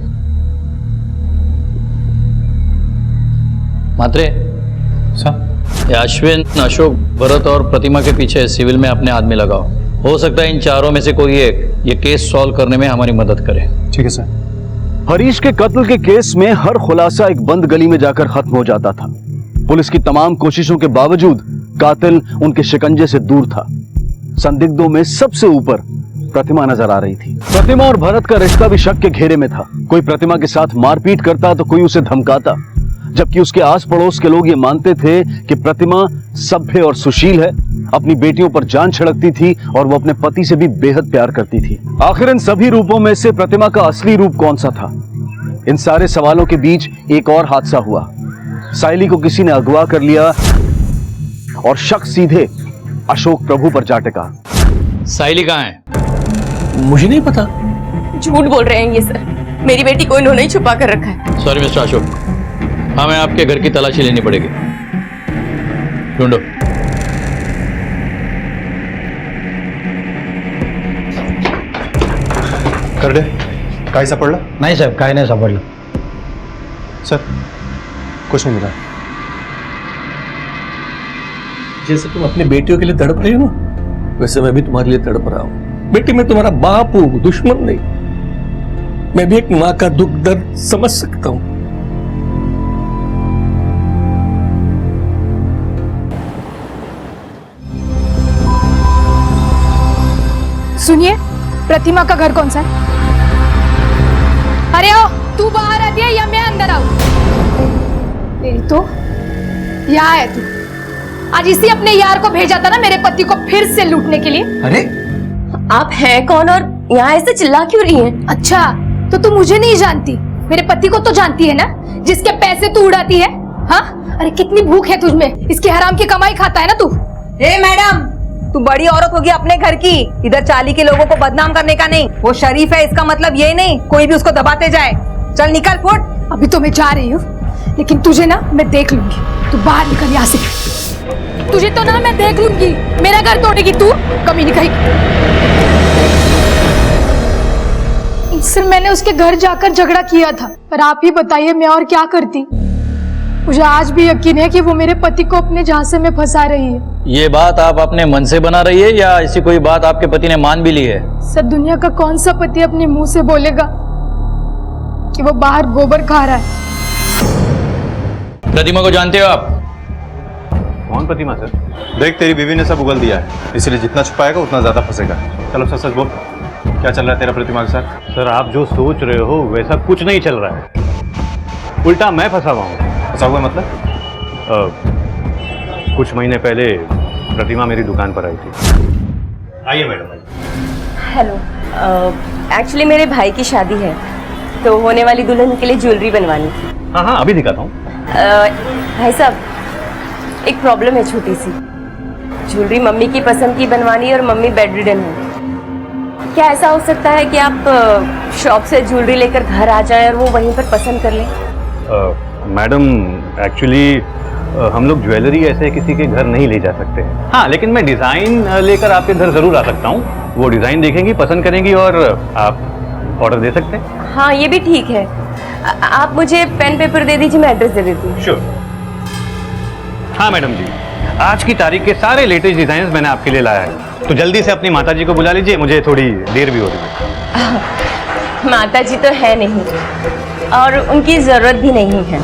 मात्रे सर ये अश्विन, अशोक, भरत और प्रतिमा के पीछे सिविल में अपने आदमी लगाओ। हो सकता है इन चारों में से कोई एक ये केस सॉल्व करने में हमारी मदद करे। ठीक है सर। हरीश के कत्ल के केस में हर खुलासा एक बंद गली में जाकर खत्म हो जाता था। पुलिस की तमाम कोशिशों के बावजूद कातिल उनके शिकंजे से दूर था। संदिग्धों में सबसे ऊपर प्रतिमा नजर आ रही थी। प्रतिमा और भरत का रिश्ता भी शक के घेरे में था। कोई प्रतिमा के साथ मारपीट करता तो कोई उसे धमकाता, जबकि उसके आस पड़ोस के लोग ये मानते थे कि प्रतिमा सभ्य और सुशील है, अपनी बेटियों पर जान छिड़कती थी और वो अपने पति से भी बेहद प्यार करती थी। आखिर इन सभी रूपों में से प्रतिमा का असली रूप कौन सा था? इन सारे सवालों के बीच एक और हादसा हुआ। साइली को किसी ने अगवा कर लिया और शक सीधे अशोक प्रभु पर जा टिका। साइली कहाँ है? मुझे नहीं पता। झूठ बोल रहे हैं ये सर, मेरी बेटी को इन्होंने ही छुपा कर रखा है। सॉरी मिस्टर अशोक, हमें आपके घर की तलाशी लेनी पड़ेगी। ढूंढो। कर दे। काही सापडला? नाही साहेब, काय नाही सापडलं। सर कुछ नहीं मिला। जैसे तुम अपनी बेटियों के लिए तड़प रही हो ना, वैसे मैं भी तुम्हारे लिए तड़प रहा हूं। बेटी, मैं तुम्हारा बाप हूं, दुश्मन नहीं। मैं भी एक मां का दुख दर्द समझ सकता हूं। सुनिए, प्रतिमा का घर कौन सा है? अरे ओ, तू बाहर आती है या मैं अंदर आऊं? तेरी तो यहाँ है तू। आज इसी अपने यार को भेजा था ना मेरे पति को फिर से लूटने के लिए। अरे आप हैं कौन और यहाँ ऐसे चिल्ला क्यों रही हैं? अच्छा, तो तू मुझे नहीं जानती, मेरे पति को तो जानती है ना, जिसके पैसे तू उड़ाती है। हाँ, अरे कितनी भूख है तुझमें, इसकी हराम की कमाई खाता है ना तू। ए मैडम, तू बड़ी औरत होगी अपने घर की, इधर चाली के लोगों को बदनाम करने का नहीं। वो शरीफ है, इसका मतलब ये नहीं कोई भी उसको दबाते जाए। चल निकल, फुट। अभी तो मैं जा रही हूँ, लेकिन तुझे ना मैं देख लूंगी। तू बाहर निकल यहाँ से। तुझे तो ना मैं देख लूंगी। मेरा घर तोड़ेगी तू, कमी नहीं खाएगी। सर, मैंने उसके घर जाकर झगड़ा किया था, पर आप ही बताइए मैं और क्या करती। मुझे आज भी यकीन है कि वो मेरे पति को अपने झांसे में फंसा रही है। ये बात आप अपने मन से बना रही है या ऐसी कोई बात आपके पति ने मान भी ली है? सर, दुनिया का कौन सा पति अपने मुंह से बोलेगा कि वो बाहर गोबर खा रहा है? प्रतिमा को जानते हो आप? कौन प्रतिमा सर? देख, तेरी बीवी ने सब उगल दिया है, इसलिए जितना छुपाएगा उतना ज्यादा फंसेगा। चलो सच सच बोल, क्या चल रहा है तेरा प्रतिमा के साथ? सर, आप जो सोच रहे हो वैसा कुछ नहीं चल रहा है, उल्टा मैं फंसा हुआ हूँ। फंसा हुआ मतलब? कुछ महीने पहले प्रतिमा मेरी दुकान पर आई थी। आइए मैडम। हेलो, एक्चुअली मेरे भाई की शादी है, तो होने वाली दुल्हन के लिए ज्वेलरी बनवानी थी। हाँ हाँ, अभी दिखाता हूँ। भाई साहब, एक प्रॉब्लम है छोटी सी। ज्वेलरी मम्मी की पसंद की बनवानी और मम्मी बेड रिडन है। क्या ऐसा हो सकता है कि आप शॉप से ज्वेलरी लेकर घर आ जाएं और वो वहीं पर पसंद कर लें? मैडम, एक्चुअली हम लोग ज्वेलरी ऐसे किसी के घर नहीं ले जा सकते हैं। हाँ, लेकिन मैं डिज़ाइन लेकर आपके घर ज़रूर आ सकता हूँ। वो डिज़ाइन देखेंगी, पसंद करेंगी और आप ऑर्डर दे सकते हैं। हाँ, ये भी ठीक है। आप मुझे पेन पेपर दे दीजिए, मैं एड्रेस दे देती हूँ। श्योर। हाँ मैडम जी, आज की तारीख के सारे लेटेस्ट डिज़ाइन मैंने आपके लिए लाया है, तो जल्दी से अपनी माताजी को बुला लीजिए, मुझे थोड़ी देर भी हो रही है। माताजी तो है नहीं और उनकी जरूरत भी नहीं है।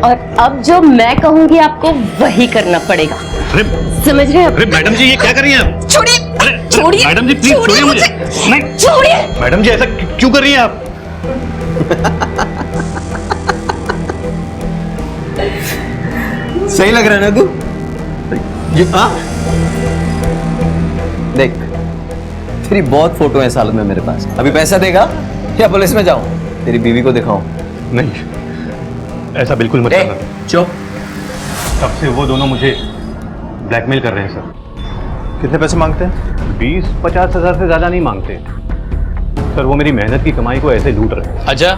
और अब जो मैं कहूंगी आपको वही करना पड़ेगा। समझ रहे हैं? अरे मैडम जी, ये क्या कर रही हैं आप? छोड़िए, छोड़िए मैडम जी, प्लीज छोड़िए मुझे। नहीं, छोड़िए। मैडम जी, ऐसा क्यों कर रही हैं आप? सही लग रहा है ना तू? हाँ, देख, तेरी बहुत फोटो है साल में मेरे पास। अभी पैसा देगा या पुलिस में जाऊं? तेरी बीवी को दिखाऊं? नहीं, ऐसा बिल्कुल मत करना। चुप। तब से वो दोनों मुझे ब्लैकमेल कर रहे हैं सर। कितने पैसे मांगते हैं? 20-50 हज़ार से ज्यादा नहीं मांगते सर। वो मेरी मेहनत की कमाई को ऐसे लूट रहे हैं। अच्छा,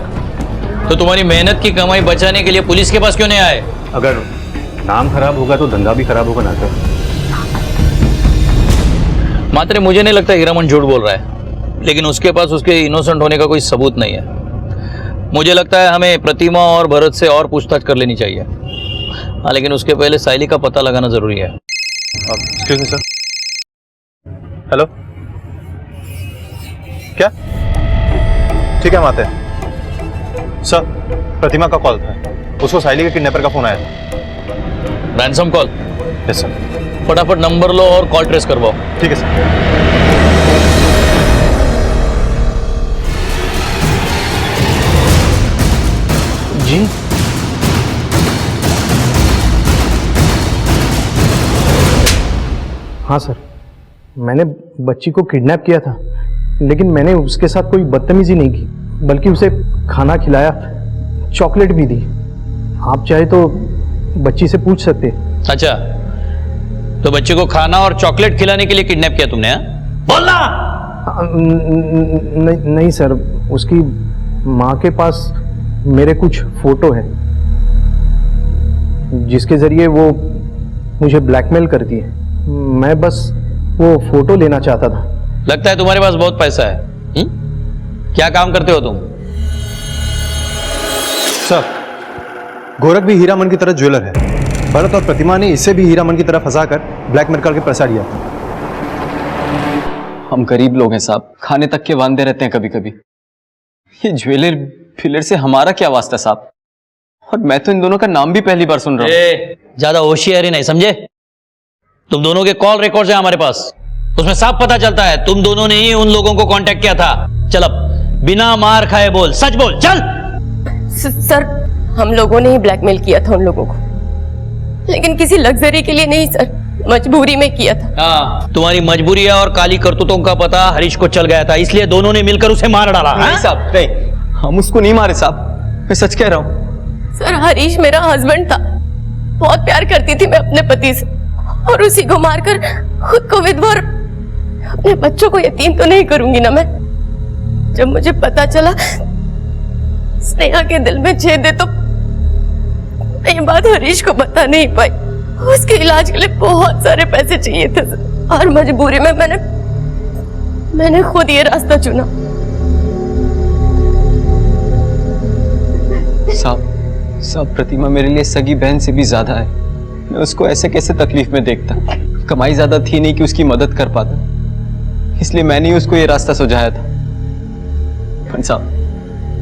तो तुम्हारी मेहनत की कमाई बचाने के लिए पुलिस के पास क्यों नहीं आए? अगर नाम खराब होगा तो धंधा भी खराब होगा ना सर। मात्र मुझे नहीं लगता हीरामन झूठ बोल रहा है, लेकिन उसके पास उसके इनोसेंट होने का कोई सबूत नहीं है। मुझे लगता है हमें प्रतिमा और भरत से और पूछताछ कर लेनी चाहिए। हाँ, लेकिन उसके पहले साइली का पता लगाना जरूरी है। Excuse me sir. हेलो, क्या? ठीक है, हम आते हैं। सर, प्रतिमा का कॉल था, उसको साइली के किडनैपर का फोन आया था। Ransom call? Yes sir. फटाफट नंबर लो और कॉल ट्रेस करवाओ। ठीक है सर। जी, हाँ सर, मैंने बच्ची को किडनैप किया था, लेकिन मैंने उसके साथ कोई बदतमीजी नहीं की, बल्कि उसे खाना खिलाया, चॉकलेट भी दी। आप चाहे तो बच्ची से पूछ सकते हैं। अच्छा, तो बच्चे को खाना और चॉकलेट खिलाने के लिए किडनैप किया तुमने? हाँ, बोलना। नहीं सर, उसकी माँ के पास मेरे कुछ फोटो है जिसके जरिए वो मुझे ब्लैकमेल करती है। मैं बस वो फोटो लेना चाहता था। लगता है तुम्हारे पास बहुत पैसा है। क्या काम करते हो तुम? सर, गोरख भी हीरामन की तरह ज्वेलर है। भरत और प्रतिमा ने इसे भी हीरामन की तरह फंसाकर ब्लैकमेल करके पैसा लिया था। हम गरीब लोग हैं साहब, खाने तक के वांदे रहते हैं कभी कभी। ये ज्वेलर फिलर से हमारा क्या वास्ता साहब? और मैं तो इन दोनों का नाम भी पहली बार सुन रहा हूँ। ज्यादा होशियारी नहीं, समझे? तुम दोनों के कॉल रिकॉर्ड्स हैं हमारे पास, उसमें साफ पता चलता है तुम दोनों ने ही उन लोगों को कांटेक्ट किया था। चल अब बिना मार खाए बोल, सच बोल, चल। सर, हम लोगों ने ही ब्लैकमेल किया था उन लोगों को, लेकिन किसी लग्जरी के लिए नहीं सर, मजबूरी में किया था। हाँ, तुम्हारी मजबूरी है और काली करतूतों का पता हरीश को चल गया था, इसलिए दोनों ने मिलकर उसे मार डाला। नहीं साहब, नहीं, हम उसको नहीं मारे साहब, मैं सच कह रहा हूँ। सर, हरीश मेरा हस्बैंड था, बहुत प्यार करती थी मैं अपने पति से, और उसी को मारकर खुद को विधवा और अपने बच्चों को यतीम तो नहीं करूंगी ना मैं। जब मुझे पता चला स्नेहा के दिल में छेद है तो मैं ये बात हरीश को बता नहीं पाई। उसके इलाज के लिए बहुत सारे पैसे चाहिए थे सर, और मजबूरी में मैंने खुद ये रास्ता चुना। साहब, प्रतिमा मेरे लिए सगी बहन से भी ज्यादा है। मैं उसको ऐसे कैसे तकलीफ में देखता? कमाई ज्यादा थी नहीं कि उसकी मदद कर पाता, इसलिए मैंने ही उसको ये रास्ता सुझाया था। पर साहब,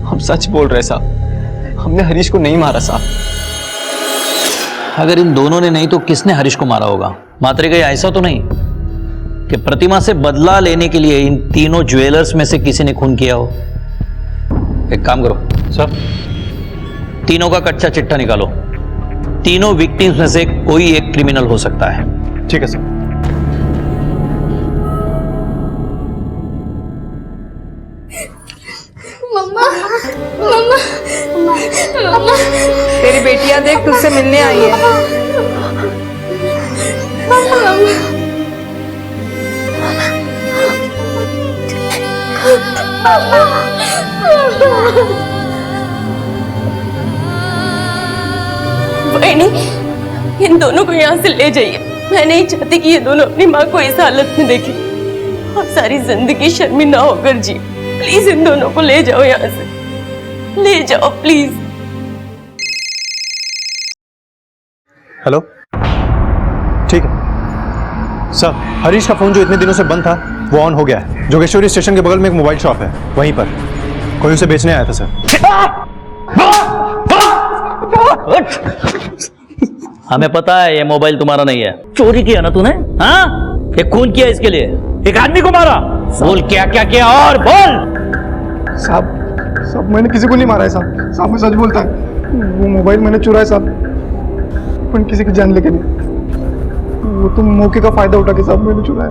हम सच बोल रहे साहब, हमने हरीश को नहीं मारा साहब। अगर इन दोनों ने नहीं तो किसने हरीश को मारा होगा? मात्रे कहीं ऐसा तो नहीं कि प्रतिमा से बदला लेने के लिए इन तीनों ज्वेलर्स में से किसी ने खून किया हो? एक काम करो सर, तीनों का कच्चा चिट्ठा निकालो। तीनों विक्टिम्स में से कोई एक क्रिमिनल हो सकता है। ठीक है सर। मम्मा, मम्मा, मम्मा, तेरी बेटियां देख तुझसे मिलने आई है। बहनी, इन दोनों को यहाँ से ले जाइए। मैं नहीं चाहती कि ये दोनों अपनी माँ को इस हालत में देखें और सारी जिंदगी शर्मिंदा होकर जी। प्लीज इन दोनों को ले जाओ यहाँ से, ले जाओ प्लीज। हेलो, ठीक है सर। हरीश का फोन जो इतने दिनों से बंद था वो ऑन हो गया है। जोगेश्वरी स्टेशन के बगल में एक मोबाइल शॉप है, वहीं पर कोई उसे बेचने आया था सर। हमें पता है ये मोबाइल तुम्हारा नहीं है। चोरी किया ना तूने? हाँ, ये खून किया इसके लिए, एक आदमी को मारा। बोल क्या क्या किया और बोल। साहब, मैंने किसी को नहीं मारा है साहब, मैं सच बोलता है। वो मोबाइल मैंने चुराया साहब, पर किसी की जान लेके नहीं। वो तो मौके का फायदा उठा के साहब मैंने चुराया।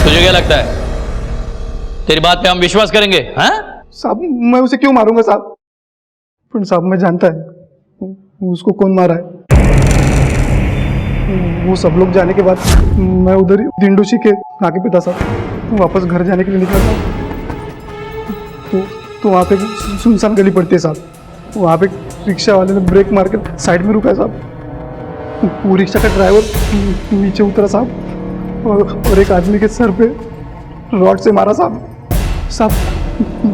तुझे क्या लगता है तेरी बात पे हम विश्वास करेंगे? हाँ साहब, मैं उसे क्यों मारूंगा साहब? पर साहब, मैं जानता है उसको कौन मारा है। वो सब लोग जाने के बाद मैं उधर दिंडोशी के नाके पे था साहब, वापस घर जाने के लिए निकला था। तो वहाँ पे सुनसान गली पड़ती है साहब, वहाँ पे रिक्शा वाले ने ब्रेक मार कर साइड में रुका है साहब। वो रिक्शा का ड्राइवर नीचे उतरा साहब और एक आदमी के सर पे रॉड से मारा साहब।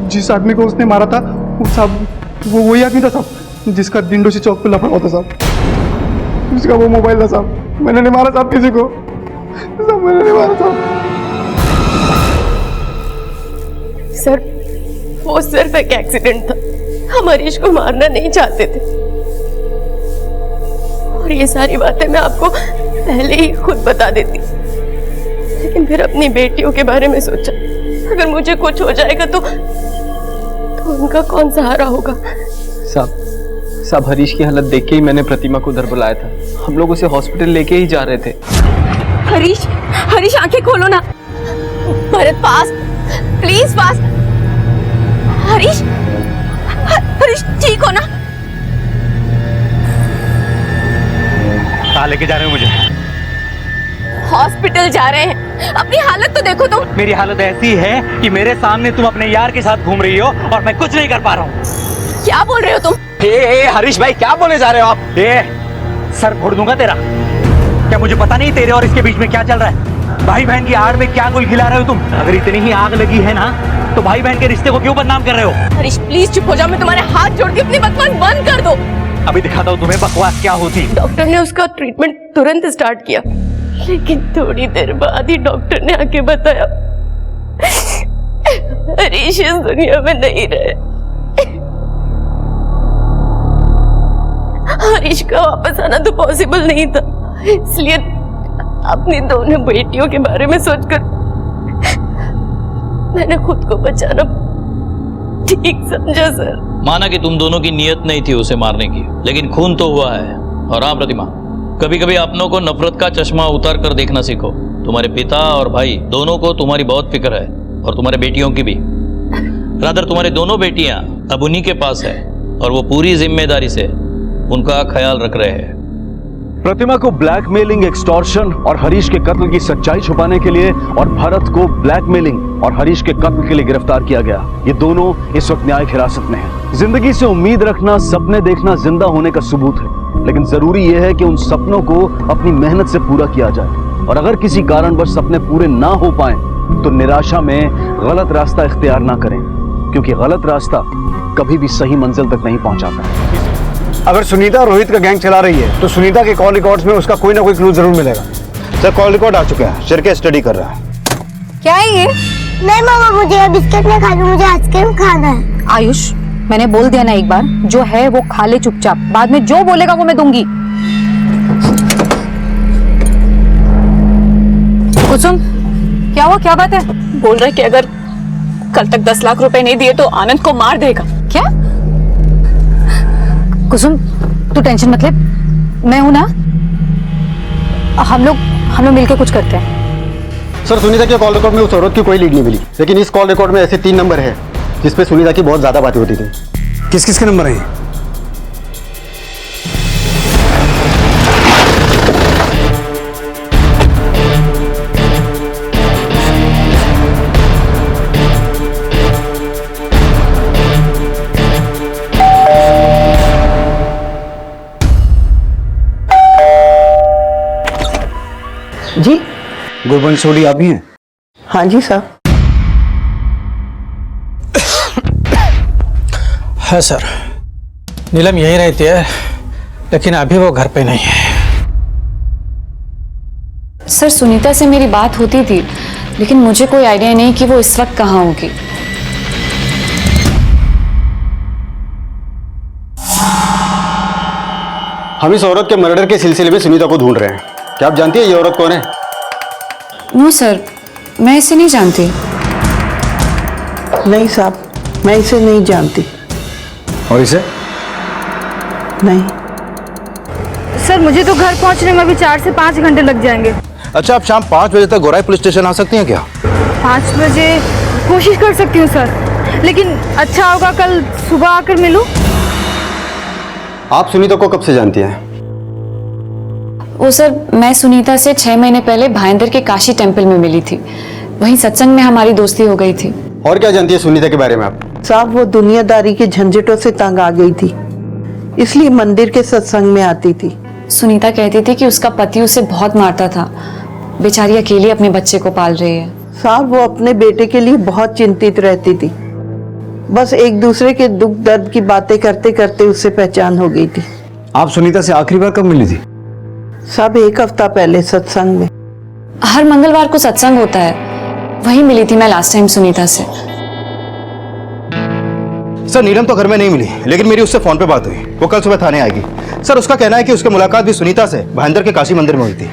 जिस आदमी को उसने मारा था वो साहब वो वही आदमी था साहब जिसका डिंडोशी चौक पे लफड़ा होता साहब। उसका वो मोबाइल था साहब। मैंने नहीं मारा साहब किसी को, साहब मैंने नहीं मारा साहब। सर वो सिर्फ एक एक्सीडेंट था, हम हरीश को मारना नहीं चाहते थे। और ये सारी बातें मैं आपको पहले ही खुद बता देती, लेकिन फिर अपनी बेटियों के बारे में सोचा, अगर मुझे कुछ हो जाएगा तो उनका कौन सहारा होगा। साहब हरीश की हालत देख के ही मैंने प्रतिमा को उधर बुलाया था। हम लोग उसे हॉस्पिटल लेके ही जा रहे थे। हरीश आंखें खोलो ना। Bharat fast, please fast. Harish ठीक हो ना? कहाँ लेके जा रहे हो मुझे? हॉस्पिटल जा रहे हैं। अपनी हालत तो देखो तुम। मेरी हालत ऐसी है कि मेरे सामने तुम अपने यार के साथ घूम रही हो और मैं कुछ नहीं कर पा रहा हूँ। क्या बोल रहे हो तुम? हरीश भाई क्या बोले जा रहे हो आप? सर फोड़ दूंगा तेरा। क्या मुझे पता नहीं तेरे और इसके बीच में क्या चल रहा है? भाई बहन की आड़ में क्या गुल खिला रहे हो तुम? अगर इतनी ही आग लगी है ना तो भाई बहन के रिश्ते को क्यों बदनाम कर रहे हो? हरीश प्लीज चुप हो जाओ, मैं तुम्हारे हाथ जोड़ के अपनी बकवास बंद कर दो। अभी दिखाता हूँ तुम्हें बकवास क्या होती। डॉक्टर ने उसका ट्रीटमेंट तुरंत स्टार्ट किया, लेकिन थोड़ी देर बाद ही डॉक्टर ने आके बताया हरीश इस दुनिया में नहीं रहे। हरीश का वापस आना तो पॉसिबल नहीं था, इसलिए अपनी दोनों बेटियों के बारे में सोचकर मैंने खुद को बचाना ठीक समझा सर। माना कि तुम दोनों की नियत नहीं थी उसे मारने की, लेकिन खून तो हुआ है। और हाँ प्रतिमा, कभी कभी अपनों को नफरत का चश्मा उतार कर देखना सीखो। तुम्हारे पिता और भाई दोनों को तुम्हारी बहुत फिक्र है, और तुम्हारे बेटियों की भी। रादर तुम्हारी दोनों बेटियां अब उन्हीं के पास है और वो पूरी जिम्मेदारी से उनका ख्याल रख रहे हैं। प्रतिमा को ब्लैकमेलिंग, एक्सटॉर्शन और हरीश के कत्ल की सच्चाई छुपाने के लिए और भरत को ब्लैकमेलिंग और हरीश के कत्ल के लिए गिरफ्तार किया गया। ये दोनों इस वक्त न्यायिक हिरासत में हैं। जिंदगी से उम्मीद रखना, सपने देखना जिंदा होने का सबूत है, लेकिन जरूरी यह है कि उन सपनों को अपनी मेहनत से पूरा किया जाए। और अगर किसी कारणवश सपने पूरे ना हो पाए तो निराशा में गलत रास्ता इख्तियार ना करें, क्योंकि गलत रास्ता कभी भी सही मंजिल तक नहीं पहुंचाता। अगर सुनीता रोहित का गैंग चला रही है तो सुनीता के कॉल रिकॉर्ड्स में उसका कोई ना कोई क्लू जरूर मिलेगा। सर कॉल रिकॉर्ड आ चुका है, शर के स्टडी कर रहा है। क्या है ये? नहीं मामा, मुझे ये बिस्किट नहीं खाना, मुझे आइसक्रीम खाना है। आयुष, मैंने बोल दिया ना एक बार, जो है वो खा ले चुपचाप, बाद में जो बोलेगा वो मैं दूंगी। कुसुम, क्या हुआ, क्या बात है? बोल रहे कि अगर कल तक 10 लाख रुपए नहीं दिए तो आनंद को मार देगा। क्या? कुसुम तू टेंशन मत ले, मैं हूं ना, हम लोग मिलके कुछ करते हैं। सर सुनीता के कॉल रिकॉर्ड में उस औरत की कोई लीड नहीं मिली, लेकिन इस कॉल रिकॉर्ड में ऐसे 3 नंबर है जिसपे सुनीता की बहुत ज्यादा बातें होती थी। किस किस के नंबर हैं? जी गुरबंश सोडी आप ही हैं? हाँ जी सर। है सर, नीलम यहीं रहती है, लेकिन अभी वो घर पे नहीं है। सर सुनीता से मेरी बात होती थी, लेकिन मुझे कोई आइडिया नहीं कि वो इस वक्त कहाँ होगी। हम इस औरत के मर्डर के सिलसिले में सुनीता को ढूंढ रहे हैं। क्या आप जानती है ये औरत कौन है? नो सर, मैं इसे नहीं जानती। नहीं साहब, मैं इसे नहीं जानती। और इसे? नहीं सर, मुझे तो घर पहुंचने में अभी 4 से 5 घंटे लग जाएंगे। अच्छा, आप शाम 5 बजे तक गोराई पुलिस स्टेशन आ सकती हैं क्या? 5 बजे कोशिश कर सकती हूँ सर, लेकिन अच्छा होगा कल सुबह आकर मिलूं। आप सुनीता को कब से जानती हैं? वो सर, मैं सुनीता से 6 महीने पहले भाईंदर के काशी टेम्पल में मिली थी, वहीं सत्संग में हमारी दोस्ती हो गई थी। और क्या जानती है सुनीता के बारे में आप? साहब वो दुनियादारी के झंझटों से तंग आ गई थी, इसलिए मंदिर के सत्संग में आती थी। सुनीता कहती थी कि उसका पति उसे बहुत मारता था। बेचारी अकेली अपने बच्चे को पाल रही है। साहब वो अपने बेटे के लिए बहुत चिंतित रहती थी। बस एक दूसरे के दुख दर्द की बातें करते करते उससे पहचान हो गई थी। आप सुनीता से आखिरी बार कब मिली थी? सब 1 हफ्ता पहले सत्संग में। हर मंगलवार को सत्संग होता है, वहीं मिली थी मैं लास्ट टाइम सुनीता से। सर नीलम तो घर में नहीं मिली, लेकिन मेरी उससे फोन पे बात हुई। वो कल सुबह थाने आएगी। सर उसका कहना है कि उसकी मुलाकात भी सुनीता से भाईंदर के काशी मंदिर में हुई थी।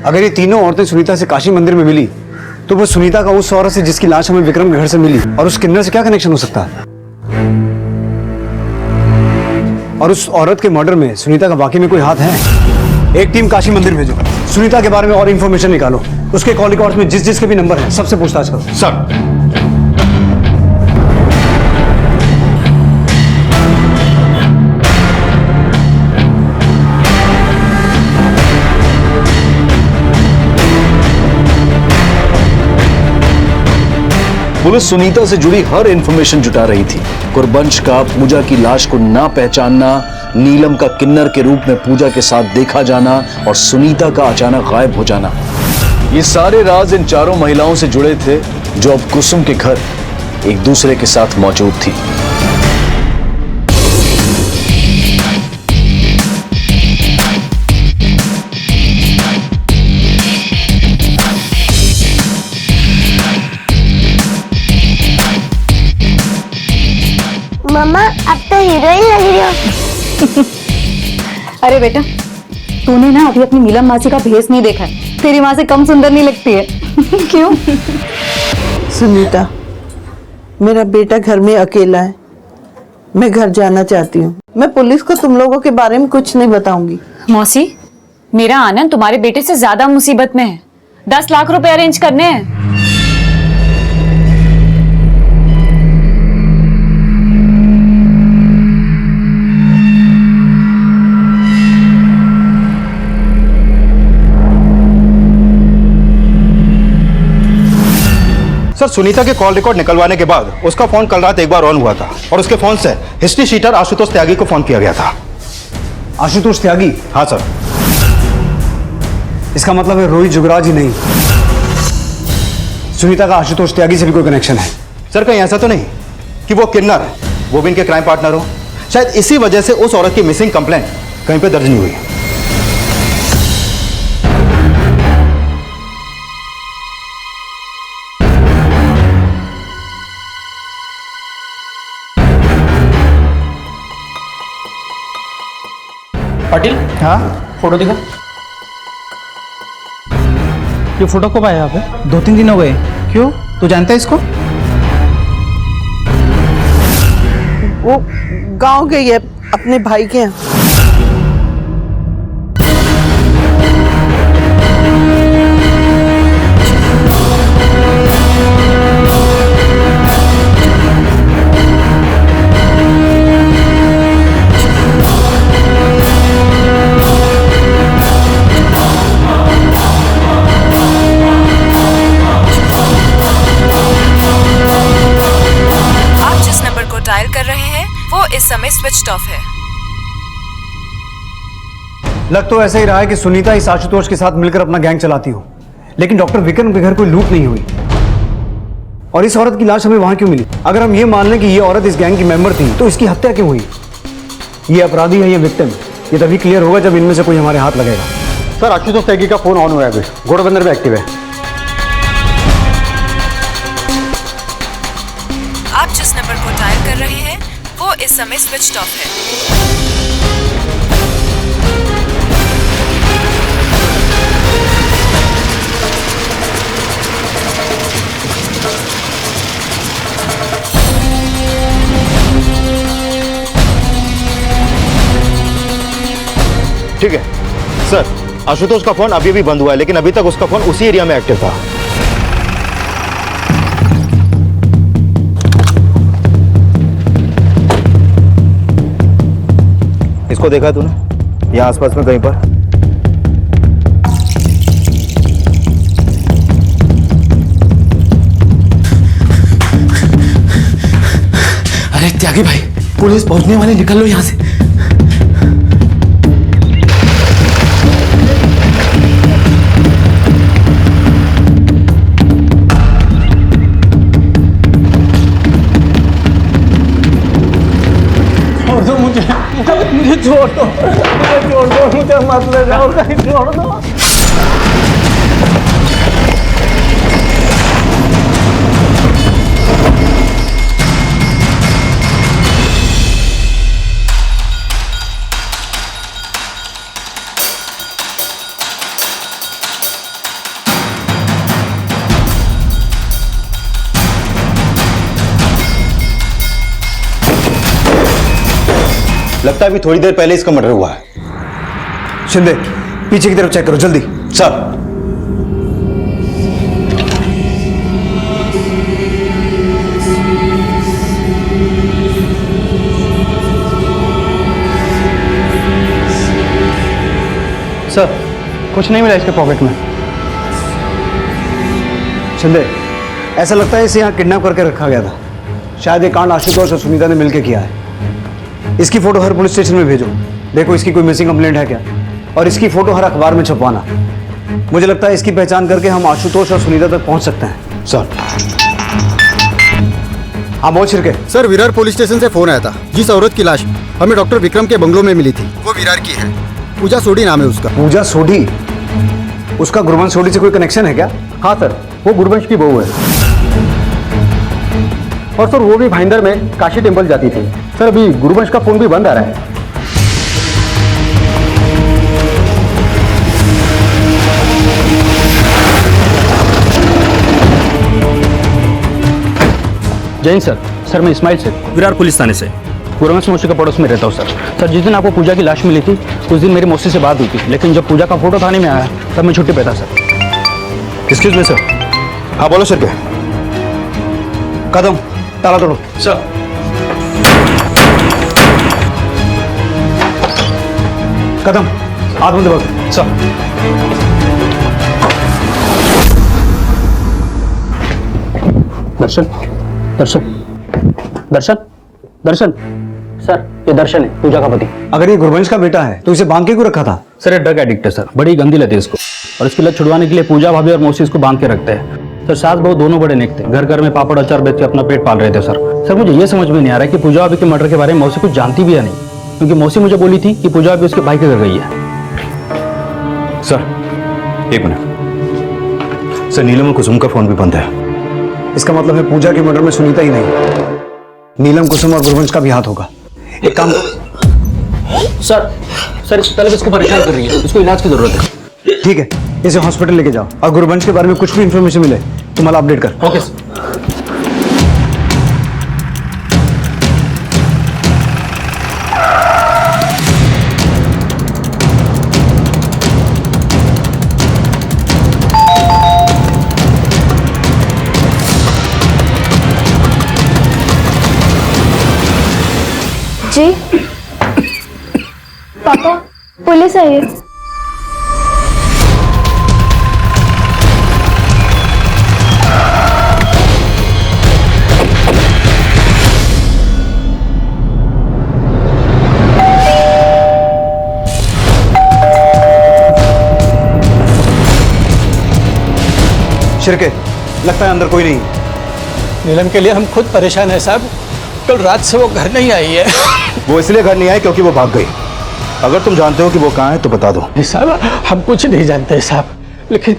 अगर ये तीनों औरतें सुनीता से काशी मंदिर में मिली तो वो सुनीता का उस औरत से जिसकी लाश हमें विक्रम के घर से मिली और उस किन्नर से क्या कनेक्शन हो सकता है? और उस औरत के मर्डर में सुनीता का वाकई में कोई हाथ है? एक टीम काशी मंदिर भेजो, सुनीता के बारे में और इंफॉर्मेशन निकालो। उसके कॉल रिकॉर्ड्स में जिस जिसके भी नंबर हैं सबसे पूछताछ करो। सर पुलिस सुनीता से जुड़ी हर इंफॉर्मेशन जुटा रही थी। गुरबंश का पूजा की लाश को ना पहचानना, नीलम का किन्नर के रूप में पूजा के साथ देखा जाना और सुनीता का अचानक गायब हो जाना, ये सारे राज इन चारों महिलाओं से जुड़े थे जो अब कुसुम के घर एक दूसरे के साथ मौजूद थी। मम्मा अब तो हीरोइन लग रही हो। अरे बेटा, तूने ना अभी अपनी नीलम मासी का भेस नहीं देखा है। तेरी माँ से कम सुंदर नहीं लगती है। क्यों? सुनीता, मेरा बेटा घर में अकेला है। मैं घर जाना चाहती हूँ। मैं पुलिस को तुम लोगों के बारे में कुछ नहीं बताऊंगी। मौसी, मेरा आनंद तुम्हारे बेटे से ज्यादा मुसीबत में है। 10 लाख रुपए अरेंज करने हैं। सर सुनीता के कॉल रिकॉर्ड निकलवाने के बाद उसका फोन कल रात एक बार ऑन हुआ था और उसके फोन से हिस्ट्री शीटर आशुतोष त्यागी को फोन किया गया था। आशुतोष त्यागी? हाँ सर। इसका मतलब है रोहित जुगराज ही नहीं, सुनीता का आशुतोष त्यागी से भी कोई कनेक्शन है? सर कहीं ऐसा तो नहीं कि वो किन्नर वो भी इनके क्राइम पार्टनर हो? शायद इसी वजह से उस औरत की मिसिंग कंप्लेंट कहीं पे दर्ज नहीं हुई। पाटिल, हाँ फोटो दिखा। ये फोटो कब आया यहाँ पे? 2-3 दिन हो गए। क्यों, तू जानता है इसको? वो गांव गई है अपने भाई के यहाँ। डायल कर रहे हैं वो इस समय स्विच्ड ऑफ है। लग तो ऐसा ही रहा है कि सुनीता इस आशुतोष के साथ मिलकर अपना गैंग चलाती हो, लेकिन डॉक्टर विक्रम के घर कोई लूट नहीं हुई। और इस औरत की लाश हमें वहां क्यों मिली? अगर हम ये मान लें कि ये औरत इस गैंग की मेंबर थी तो इसकी हत्या क्यों हुई? ये अपराधी है, ये विक्टिम, ये तभी क्लियर होगा जब इनमें से कोई हमारे हाथ लगेगा। सर आशुतोष त्यागी का फोन ऑन हुआ है, अभी घोड़बंदर में एक्टिव है। आप जिस नंबर को डायल कर रहे हैं वो इस समय स्विच्ड ऑफ है। ठीक है सर, आशुतोष का फोन अभी भी बंद हुआ है, लेकिन अभी तक उसका फोन उसी एरिया में एक्टिव था। इसको देखा तूने यहाँ आसपास में कहीं पर? अरे त्यागी भाई, पुलिस पहुंचने वाली, निकल लो यहाँ से। मुझे छोड़ दो, मुझे मत ले जाओ, कहीं छोड़ दो। लगता है अभी थोड़ी देर पहले इसका मर्डर हुआ है। शिंदे, पीछे की तरफ चेक करो जल्दी। सर। सर, कुछ नहीं मिला इसके पॉकेट में। शिंदे, ऐसा लगता है इसे यहाँ किडनैप करके रखा गया था। शायद ये कांड आशुतोष और सुनीता ने मिलकर किया है। इसकी फोटो हर पुलिस स्टेशन में भेजो। देखो इसकी कोई मिसिंग कंप्लेंट है क्या, और इसकी फोटो हर अखबार में छपवाना। मुझे लगता है इसकी पहचान करके हम आशुतोष और सुनीता तक पहुंच सकते हैं। सर। हाँ बोल छिरके। सर, विरार पुलिस स्टेशन से फोन आया था। जिस औरत की लाश हमें डॉक्टर विक्रम के बंगलों में मिली थी वो विरार की है। पूजा सोडी नाम है उसका। पूजा सोडी? उसका गुरवंश सोडी से कोई कनेक्शन है क्या? हाँ सर, वो गुरवंश की बहू है। और सर वो भी भाईंदर में काशी टेम्पल जाती थी। सर अभी गुरुवंश का फोन भी बंद आ रहा है। जैन सर। सर मैं इस्माइल से विरार पुलिस थाने से गुरवंश मौसी का पड़ोस में रहता हूँ सर। सर जिस दिन आपको पूजा की लाश मिली थी उस दिन मेरी मौसी से बात हुई थी, लेकिन जब पूजा का फोटो थाने में आया तब मैं छुट्टी पे था सर। Excuse me sir. हाँ बोलो सर। कदम ताला तोड़ो। सर। कदम हाथ में दबा सर। दर्शन, दर्शन, दर्शन, दर्शन। सर ये दर्शन है, पूजा का पति। अगर ये गुरवंश का बेटा है तो इसे बांध के क्यों रखा था? सर ये ड्रग एडिक्ट है सर, बड़ी गंदी लत है इसको, और इसकी लत छुड़वाने के लिए पूजा भाभी और मौसी इसको बांध के रखते हैं। सर सास बहू दोनों बड़े नेक थे, घर घर में पापड़ अचार बेच के अपना पेट पाल रहे थे सर। सर मुझे ये समझ में नहीं आ रहा है कि पूजा भाभी के मर्डर के बारे में मौसी कुछ जानती भी या नहीं, क्योंकि मौसी मुझे बोली थी कि पूजा भाभी उसके भाई के घर गई है। सर एक मिनट। सर नीलम और कुसुम का फोन भी बंद है। इसका मतलब है पूजा के मर्डर में सुनीता ही नहीं, नीलम, कुसुम और गुरवंश का भी हाथ होगा। एक काम सर, सर इस तलब इसको परेशान कर रही है, इसको इलाज की जरूरत है। ठीक है, इसे हॉस्पिटल लेके जाओ, और गुरवंश के बारे में कुछ भी इंफॉर्मेशन मिले तो मला अपडेट कर। Okay sir. जी पापा, पुलिस आई है। शिरके, लगता है अंदर कोई नहीं। नीलम के लिए हम खुद परेशान है साहब, कल रात से वो घर नहीं आई है। वो इसलिए घर नहीं आई क्योंकि वो भाग गई। अगर तुम जानते हो कि वो कहाँ है तो बता दो। साहब हम कुछ नहीं जानते साहब, लेकिन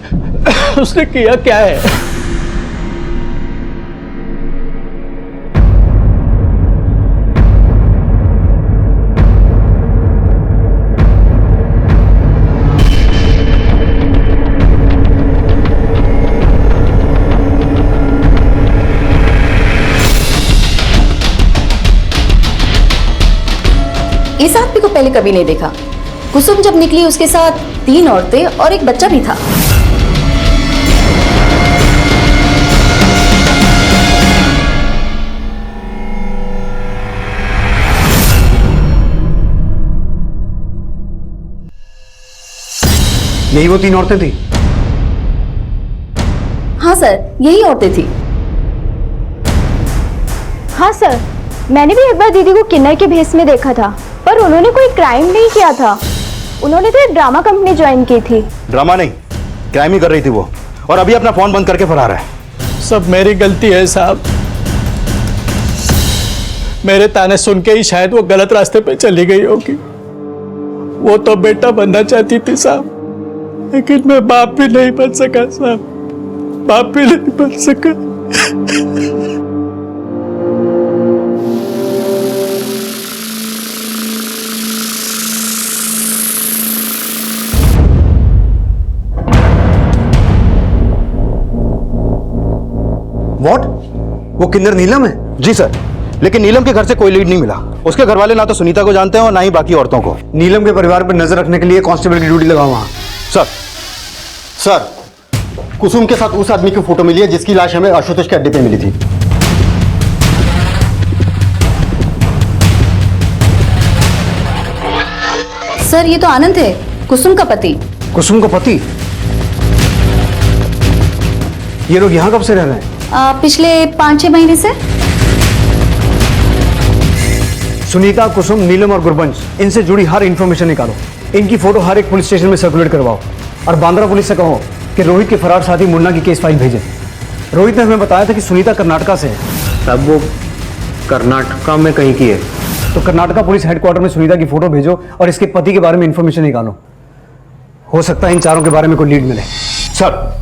उसने किया क्या है? इस आदमी को पहले कभी नहीं देखा। कुसुम जब निकली उसके साथ 3 औरतें और एक बच्चा भी था। यही वो 3 औरतें थी? हाँ सर, यही औरतें थी। हाँ सर, मैंने भी एक बार दीदी को किन्नर के भेस में देखा था, पर उन्होंने कोई क्राइम नहीं किया था। उन्होंने तो एक ड्रामा कंपनी ज्वाइन की थी। ड्रामा नहीं, क्राइम ही कर रही थी वो, और अभी अपना फोन बंद करके फरार है। सब मेरी गलती है साहब, मेरे ताने सुन के ही शायद वो गलत रास्ते पे चली गई होगी। वो तो बेटा बनना चाहती थी साहब, लेकिन मैं बाप भी नहीं बन सका साहब, बाप भी नहीं बन सका। व्हाट? वो किन्नर नीलम है? जी सर, लेकिन नीलम के घर से कोई लीड नहीं मिला। उसके घर वाले ना तो सुनीता को जानते हैं और ना ही बाकी औरतों को। नीलम के परिवार पर नजर रखने के लिए कांस्टेबल की ड्यूटी लगाओ वहां। सर, कुसुम के साथ उस आदमी की फोटो मिली है जिसकी लाश हमें आशुतोष के अड्डे पे मिली थी। सर ये तो आनंद है, कुसुम का पति। कुसुम का पति? ये लोग यहाँ कब से रह रहे हैं? पिछले 5-6 महीने से। सुनीता, कुसुम, नीलम और गुरबंश, इनसे जुड़ी हर इंफॉर्मेशन निकालो। इनकी फोटो हर एक पुलिस स्टेशन में सर्कुलेट करवाओ और बांद्रा पुलिस से कहो कि रोहित के फरार साथी मुन्ना की केस फाइल भेजें। रोहित ने हमें बताया था कि सुनीता कर्नाटका से है। तब वो कर्नाटका में कहीं की है? तो कर्नाटका पुलिस हेडक्वार्टर में सुनीता की फोटो भेजो और इसके पति के बारे में इंफॉर्मेशन निकालो। हो सकता है इन चारों के बारे में कोई लीड मिले। सर,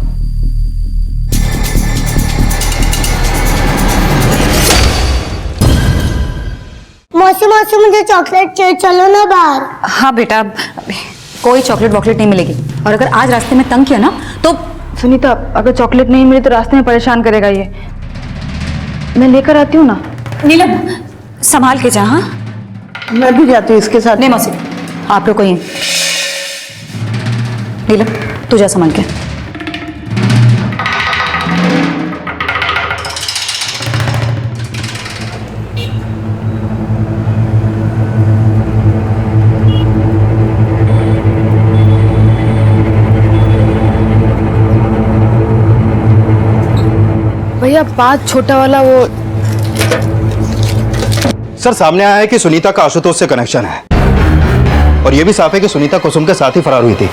मौसी मौसी मुझे चॉकलेट चाहिए, चलो ना बाहर। हाँ बेटा, कोई चॉकलेट वॉकलेट नहीं मिलेगी, और अगर आज रास्ते में तंग किया ना तो। सुनीता, अगर चॉकलेट नहीं मिली तो रास्ते में परेशान करेगा ये। मैं लेकर आती हूँ ना। नीलम संभाल के जा। हाँ मैं भी जाती हूँ इसके साथ। नहीं मौसी, आप लोग को ही। नीलम तू जा संभाल के। भैया बात छोटा वाला वो। सर सामने आया है कि सुनीता का आशुतोष से कनेक्शन है, और यह भी साफ है कि सुनीता कुसुम के साथ ही फरार हुई थी।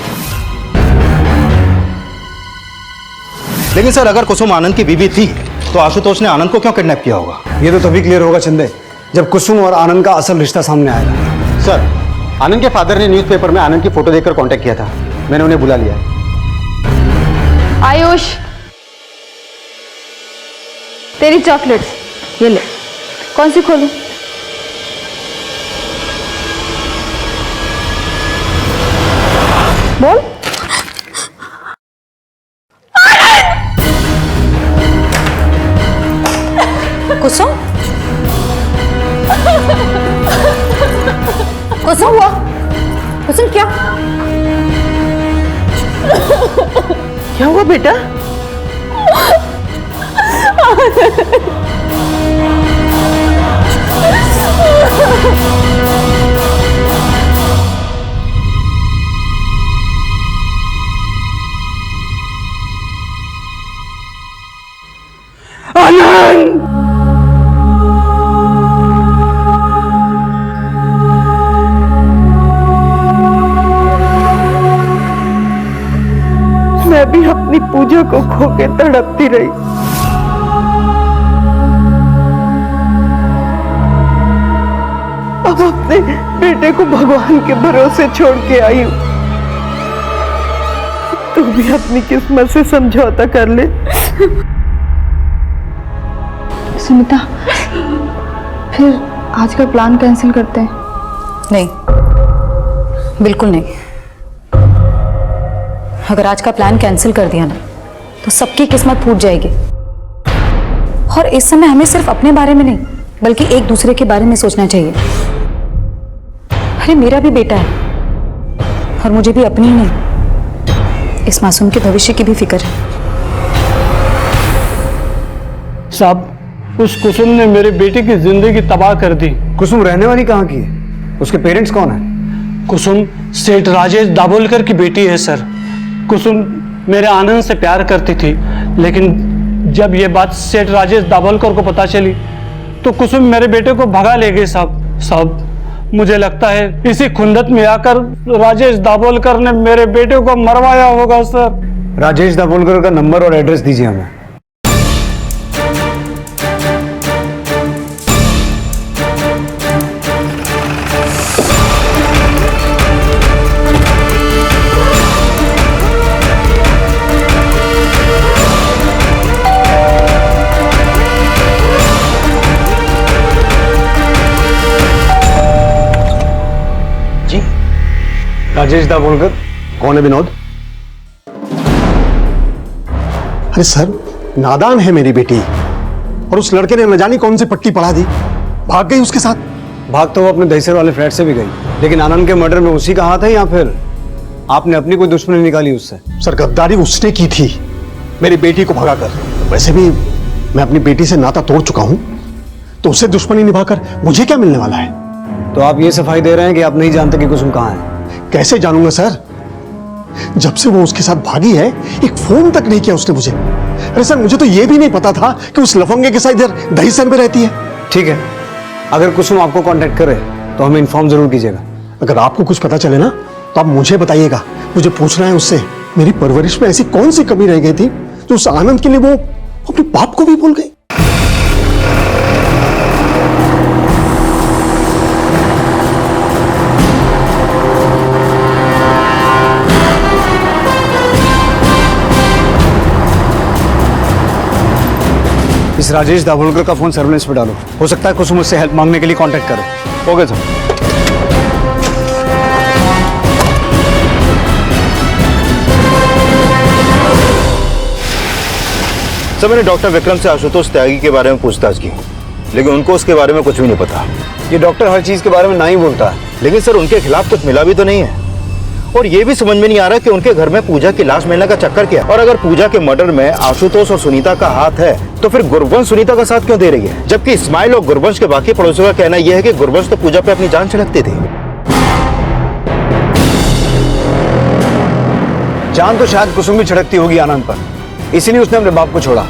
लेकिन सर, अगर कुसुम आनंद की बीवी थी तो आशुतोष ने आनंद को क्यों किडनैप किया होगा? ये तो तभी क्लियर होगा चंदे, जब कुसुम और आनंद का असल रिश्ता सामने आएगा। सर, आनंद के फादर ने न्यूज़पेपर में आनंद की फोटो देखकर कांटेक्ट किया था। मैंने उन्हें बुला लिया। आयुष, तेरी चॉकलेट्स ये ले। कौन सी खोलूं? बोल। कुसुम, कुसुम हुआ? कुसुम क्या क्या हुआ बेटा? आनंद! मैं भी अपनी पूजा को खो के तड़पती रही। अब अपने बेटे को भगवान के भरोसे छोड़ के आई हूँ। तू भी अपनी किस्मत से समझौता कर ले। सुनीता, फिर आज का प्लान कैंसिल करते हैं? नहीं, बिल्कुल नहीं। अगर आज का प्लान कैंसिल कर दिया ना तो सबकी किस्मत फूट जाएगी। और इस समय हमें सिर्फ अपने बारे में नहीं बल्कि एक दूसरे के बारे में सोचना चाहिए। अरे मेरा भी बेटा है और मुझे भी अपनी ही नहीं, इस मासूम के भविष्य की भी फिक्र है। साहब, उस कुसुम ने मेरे बेटे की जिंदगी तबाह कर दी। कुसुम रहने वाली कहाँ की है? उसके पेरेंट्स कौन है? कुसुम सेठ राजेश दाभोलकर की बेटी है सर। कुसुम मेरे आनंद से प्यार करती थी, लेकिन जब ये बात सेठ राजेश दाभोलकर को पता चली तो कुसुम मेरे बेटे को भगा ले गई साहब। मुझे लगता है इसी खुंदत में आकर राजेश दाभोलकर ने मेरे बेटे को मरवाया होगा सर। राजेश दाभोलकर का नंबर और एड्रेस दीजिए हमें। राजेश दाभोलकर। कौन है विनोद? अरे सर, नादान है मेरी बेटी, और उस लड़के ने न जाने कौन सी पट्टी पढ़ा दी, भाग गई उसके साथ। भाग तो वो अपने दहीसर वाले फ्लैट से भी गई, लेकिन आनंद के मर्डर में उसी का हाथ है या फिर आपने अपनी कोई दुश्मनी निकाली उससे? सर, गद्दारी उसने की थी मेरी बेटी को भगाकर। वैसे भी मैं अपनी बेटी से नाता तोड़ चुका हूं, तो उससे दुश्मनी निभाकर मुझे क्या मिलने वाला है? तो आप ये सफाई दे रहे हैं कि आप नहीं जानते कि कुसुम कहाँ है? कैसे जानूंगा सर? जब से वो उसके साथ भागी है, एक फोन तक नहीं किया उसने मुझे। अरे सर, मुझे तो ये भी नहीं पता था कि उस लफंगे के साथ इधर दहीसर में रहती है। ठीक है, अगर कुसुम आपको कांटेक्ट करे तो हमें इन्फॉर्म जरूर कीजिएगा। अगर आपको कुछ पता चले ना तो आप मुझे बताइएगा। मुझे पूछना है उससे, मेरी परवरिश में ऐसी कौन सी कमी रह गई थी जो उस आनंद के लिए वो अपने बाप को भी भूल गई। इस राजेश दाभोलकर का फोन सर्विलेंस पे डालो। हो सकता है कुसुम उससे हेल्प मांगने के लिए कांटेक्ट करे। Okay sir. सर, मैंने डॉक्टर विक्रम से आशुतोष त्यागी के बारे में पूछताछ की, लेकिन उनको उसके बारे में कुछ भी नहीं पता। ये डॉक्टर हर चीज के बारे में ना ही बोलता है। लेकिन सर, उनके खिलाफ कुछ मिला भी तो नहीं है, और ये भी समझ में नहीं आ रहा कि उनके घर में पूजा की लाश मिलने का चक्कर क्या। और अगर पूजा के मर्डर में आशुतोष और सुनीता का हाथ है, तो फिर गुरबंश सुनीता का साथ क्यों दे रही है? जबकि इस्माइल और गुरबंश के बाकी पड़ोसियों का कहना यह है कि गुरबंश तो पूजा पे अपनी जान छिड़कते थे। जान तो शायद कुसुम भी छिड़कती होगी आनंद पर, इसीलिए उसने अपने बाप को छोड़ा।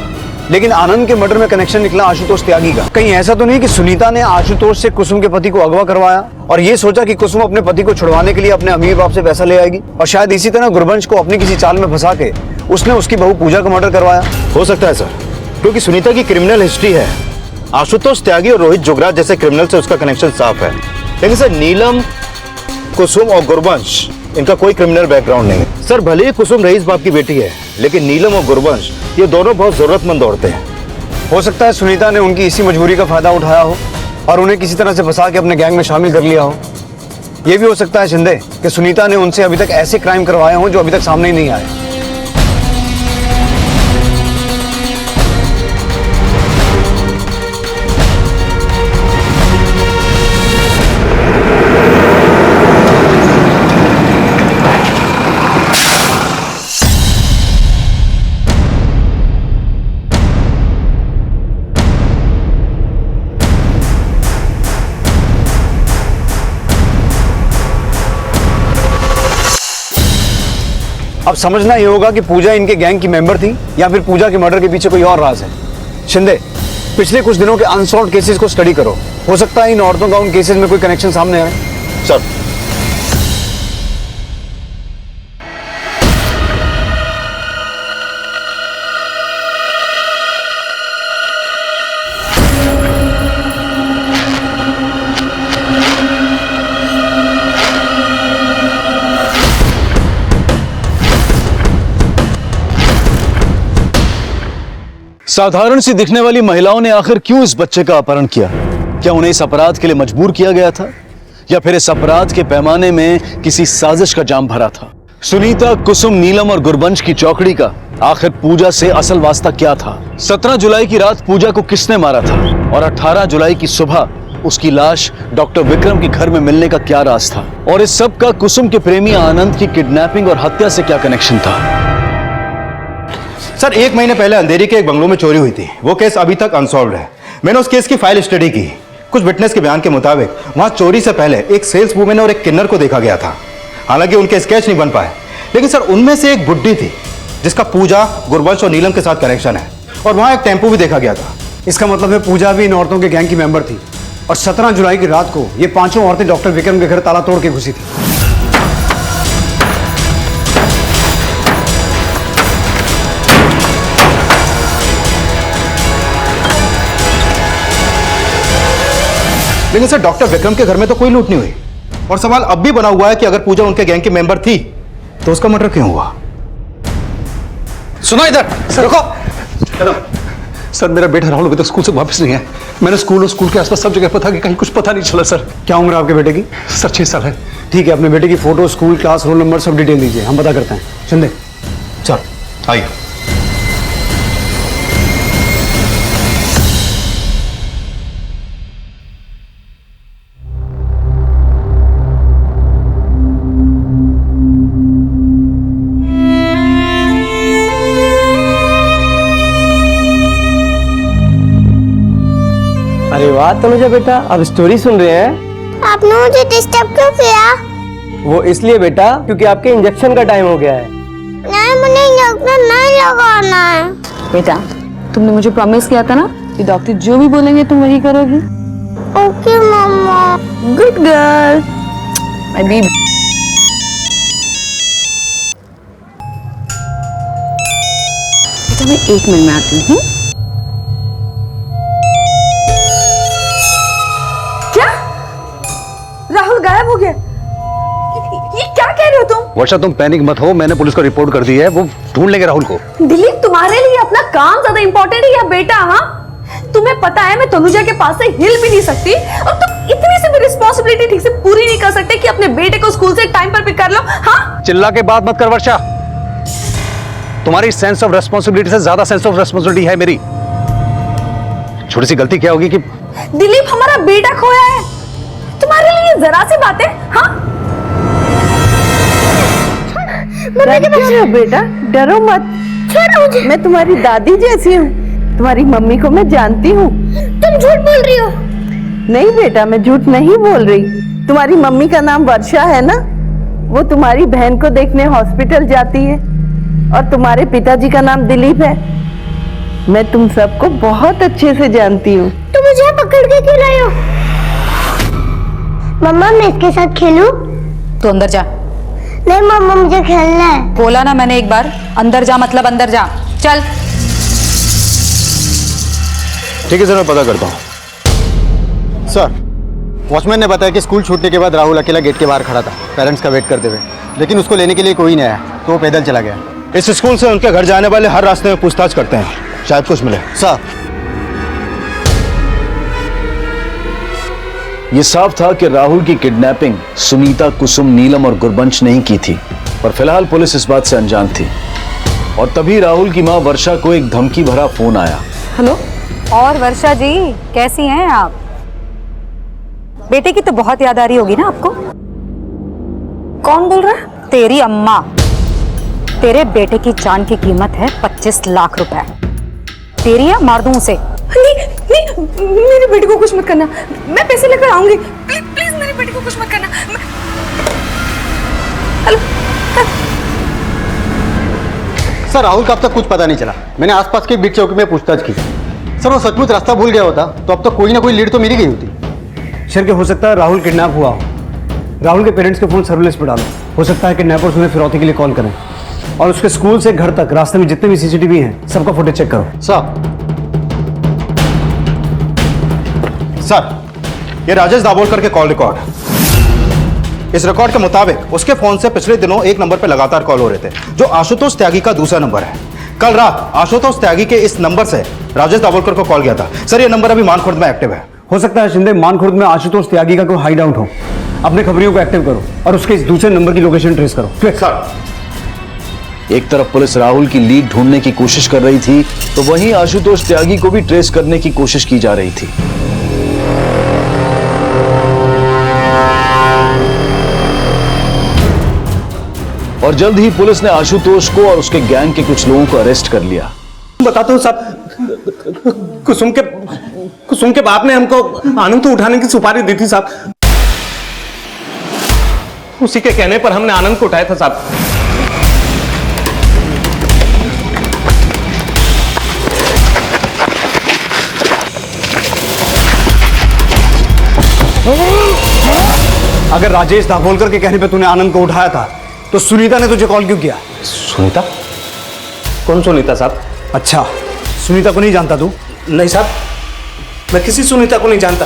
लेकिन आनंद के मर्डर में कनेक्शन निकला आशुतोष त्यागी का। कहीं ऐसा तो नहीं कि सुनीता ने आशुतोष से कुसुम के पति को अगवा करवाया और ये सोचा कि कुसुम अपने पति को छुड़वाने के लिए अपने अमीर बाप से पैसा ले आएगी, और शायद इसी तरह गुरबंश को अपनी किसी चाल में फंसा के उसने उसकी बहू पूजा का मर्डर करवाया। हो सकता है सर, क्योंकि सुनीता की क्रिमिनल हिस्ट्री है। आशुतोष त्यागी और रोहित जुगराज जैसे क्रिमिनल से उसका कनेक्शन साफ है। लेकिन सर, नीलम, कुसुम और गुरबंश, इनका कोई क्रिमिनल बैकग्राउंड नहीं है। सर, भले ही कुसुम रईस बाप की बेटी है, लेकिन नीलम और गुरबंश ये दोनों बहुत जरूरतमंद औरतें हैं। हो सकता है सुनीता ने उनकी इसी मजबूरी का फायदा उठाया हो और उन्हें किसी तरह से फंसा के अपने गैंग में शामिल कर लिया हो। यह भी हो सकता है शिंदे कि सुनीता ने उनसे अभी तक ऐसे क्राइम करवाए हों जो अभी तक सामने ही नहीं आए। अब समझना ये होगा कि पूजा इनके गैंग की मेंबर थी या फिर पूजा के मर्डर के पीछे कोई और राज है। शिंदे, पिछले कुछ दिनों के अनसॉल्व्ड केसेस को स्टडी करो। हो सकता है इन औरतों का उन केसेस में कोई कनेक्शन सामने आए। सर, साधारण सी दिखने वाली महिलाओं ने आखिर क्यों इस बच्चे का अपहरण किया? क्या उन्हें इस अपराध के लिए मजबूर किया गया था, या फिर इस अपराध के पैमाने में किसी साजिश का जाम भरा था? सुनीता, कुसुम, नीलम और गुरबंश की चौकड़ी का आखिर पूजा से असल वास्ता क्या था? 17 जुलाई की रात पूजा को किसने मारा था, और 18 जुलाई की सुबह उसकी लाश डॉक्टर विक्रम के घर में मिलने का क्या राज था? और इस सब का कुसुम के प्रेमी आनंद की किडनैपिंग और हत्या से क्या कनेक्शन था? सर, 1 महीने पहले अंधेरी के एक बंगलों में चोरी हुई थी। वो केस अभी तक अनसॉल्व्ड है। मैंने उस केस की फाइल स्टडी की। कुछ विटनेस के बयान के मुताबिक वहां चोरी से पहले एक सेल्स वुमेन और एक किन्नर को देखा गया था। हालांकि उनके स्केच नहीं बन पाए, लेकिन सर उनमें से एक बुड्ढी थी जिसका पूजा, गुरबंश और नीलम के साथ कनेक्शन है, और वहां एक टेम्पो भी देखा गया था। इसका मतलब है पूजा भी इन औरतों के गैंग की मेंबर थी, और 17 जुलाई की रात को ये पांचों औरतें डॉक्टर विक्रम के घर ताला तोड़ के घुसी थी। लेकिन सर, डॉक्टर विक्रम के घर में तो कोई लूट नहीं हुई, और सवाल अब भी बना हुआ है कि अगर पूजा उनके गैंग की मेंबर थी तो उसका मर्डर क्यों हुआ? सुनो इधर, रुको। सर, मेरा बेटा राहुल अभी तक स्कूल से वापस नहीं है। मैंने स्कूल और स्कूल के आसपास सब जगह पता कि कहीं कुछ पता नहीं चला। सर, क्या उम्र आपके बेटे की? सर 6 साल है। ठीक है, अपने बेटे की photo, school, class, roll number सब डिटेल दीजिए, हम पता करते हैं। शिंदे चल आइए। अरे वाह तनुजा बेटा, अब स्टोरी सुन रहे हैं। आपने मुझे डिस्टर्ब क्यों किया? वो इसलिए बेटा क्योंकि आपके इंजेक्शन का टाइम हो गया है। नहीं, मुझे इंजेक्शन नहीं लगाना है। बेटा तुमने मुझे प्रॉमिस किया था ना कि डॉक्टर जो भी बोलेंगे तुम वही करोगी। ओके मम्मा। Good girl my baby. बेटा मैं 1 मिनट में आती हूँ। क्या राहुल गायब हो गया? ये क्या कह रहे हो तुम? वर्षा तुम पैनिक मत हो, मैंने पुलिस को रिपोर्ट कर दी है, वो ढूंढ लेंगे राहुल को। दिलीप तुम्हारे लिए अपना काम ज्यादा इंपॉर्टेंट है या बेटा? हाँ तुम्हें पता है मैं तनुजा के पास से हिल भी नहीं सकती और तुम इतनी सी भी रिस्पॉन्सिबिलिटी ठीक से पूरी नहीं कर सकते कि अपने बेटे को स्कूल से टाइम पर पिक कर लो। हाँ चिल्ला के बात मत कर वर्षा, तुम्हारी सेंस ऑफ रेस्पॉन्सिबिलिटी से ज्यादा सेंस ऑफ रेस्पॉन्सिबिलिटी है मेरी। छोटी सी गलती क्या होगी कि दिलीप हमारा बेटा खोया है, तुम्हारे लिए जरा सी बात है। हाँ बेटा डरो मत, मैं तुम्हारी दादी जैसी हूँ, तुम्हारी मम्मी को मैं जानती हूँ। तुम झूठ बोल रही हो। नहीं बेटा मैं झूठ नहीं बोल रही। तुम्हारी मम्मी का नाम वर्षा है ना, वो तुम्हारी बहन को देखने हॉस्पिटल जाती है और तुम्हारे पिताजी का नाम दिलीप है। मैं तुम सबको बहुत अच्छे से जानती हूँ। तुम मुझे पकड़ के क्यों लाए हो? मम्मा मैं इसके साथ खेलूं? तो अंदर जा। नहीं मम्मा मुझे खेलना है। बोला ना मैंने एक बार, अंदर जा मतलब अंदर जा। चल ठीक है सर, मैं पता करता हूँ। सर वॉचमैन ने बताया कि स्कूल छूटने के बाद राहुल अकेला गेट के बाहर खड़ा था पेरेंट्स का वेट करते हुए, लेकिन उसको लेने के लिए कोई नहीं आया तो वो पैदल चला गया। इस स्कूल से उनके घर जाने वाले हर रास्ते में पूछताछ करते हैं, शायद कुछ मिले। सर ये साफ था कि राहुल की किडनैपिंग सुनीता, कुसुम, नीलम और गुरबंश नहीं की थी, पर फिलहाल पुलिस इस बात से अनजान थी। और तभी राहुल की मां वर्षा को एक धमकी भरा फोन आया। हेलो। और वर्षा जी कैसी हैं आप? बेटे की तो बहुत याद आ रही होगी ना आपको? कौन बोल रहा है? तेरी अम्मा। तेरे बेटे की जान की कीमत है 25 लाख रुपए। तेरी या मार दूं उसे? नहीं नहीं मेरे बेटे को कुछ मत करना, मैं पैसे लेकर आऊंगी। प्लीज प्लीज मेरे बेटे को कुछ मत करना। हेलो सर राहुल का अब तक कुछ पता नहीं चला। मैंने आसपास के बीट चौकी में पूछताछ की। सर वो सचमुच रास्ता भूल गया होता तो अब तक कोई ना कोई लीड तो मिल ही गई होती। सर क्या हो सकता है राहुल किडनैप हुआ हो। राहुल के पेरेंट्स के फोन सर्विलेंस पर डालो, हो सकता है किडनैपर्स उन्हें फिरौती के लिए कॉल करें। और उसके स्कूल से घर तक रास्ते में जितने भी सीसीटीवी हैं सबका फुटेज चेक करो। सर ये राजेश दाभोलकर के कॉल रिकॉर्ड। इस रिकॉर्ड के मुताबिक उसके फोन से पिछले दिनों एक नंबर पर लगातार कॉल हो रहे थे, जो आशुतोष त्यागी का दूसरा नंबर है। कल रात आशुतोष त्यागी के इस नंबर से राजेश दाभोलकर को कॉल किया था। सर ये नंबर अभी मानखुर्द में एक्टिव है। हो सकता है शिंदे मानखुर्द में आशुतोष त्यागी का कोई हाइड आउट हो। अपने खबरियों को एक्टिव करो और उसके इस दूसरे नंबर की लोकेशन ट्रेस करो। सर एक तरफ पुलिस राहुल की लीड ढूंढने की कोशिश कर रही थी, तो वहीं आशुतोष त्यागी को भी ट्रेस करने की कोशिश की जा रही थी। और जल्द ही पुलिस ने आशुतोष को और उसके गैंग के कुछ लोगों को अरेस्ट कर लिया। बताता हूँ साहब, कुसुम के बाप ने हमको आनंद को उठाने की सुपारी दी थी साहब। उसी के कहने पर हमने आनंद को उठाया था साहब। अगर राजेश दाभोलकर के कहने पे तूने आनंद को उठाया था तो सुनीता ने तुझे कॉल क्यों किया? सुनीता? कौन सुनीता साहब? अच्छा सुनीता को नहीं जानता तू? नहीं साहब मैं किसी सुनीता को नहीं जानता,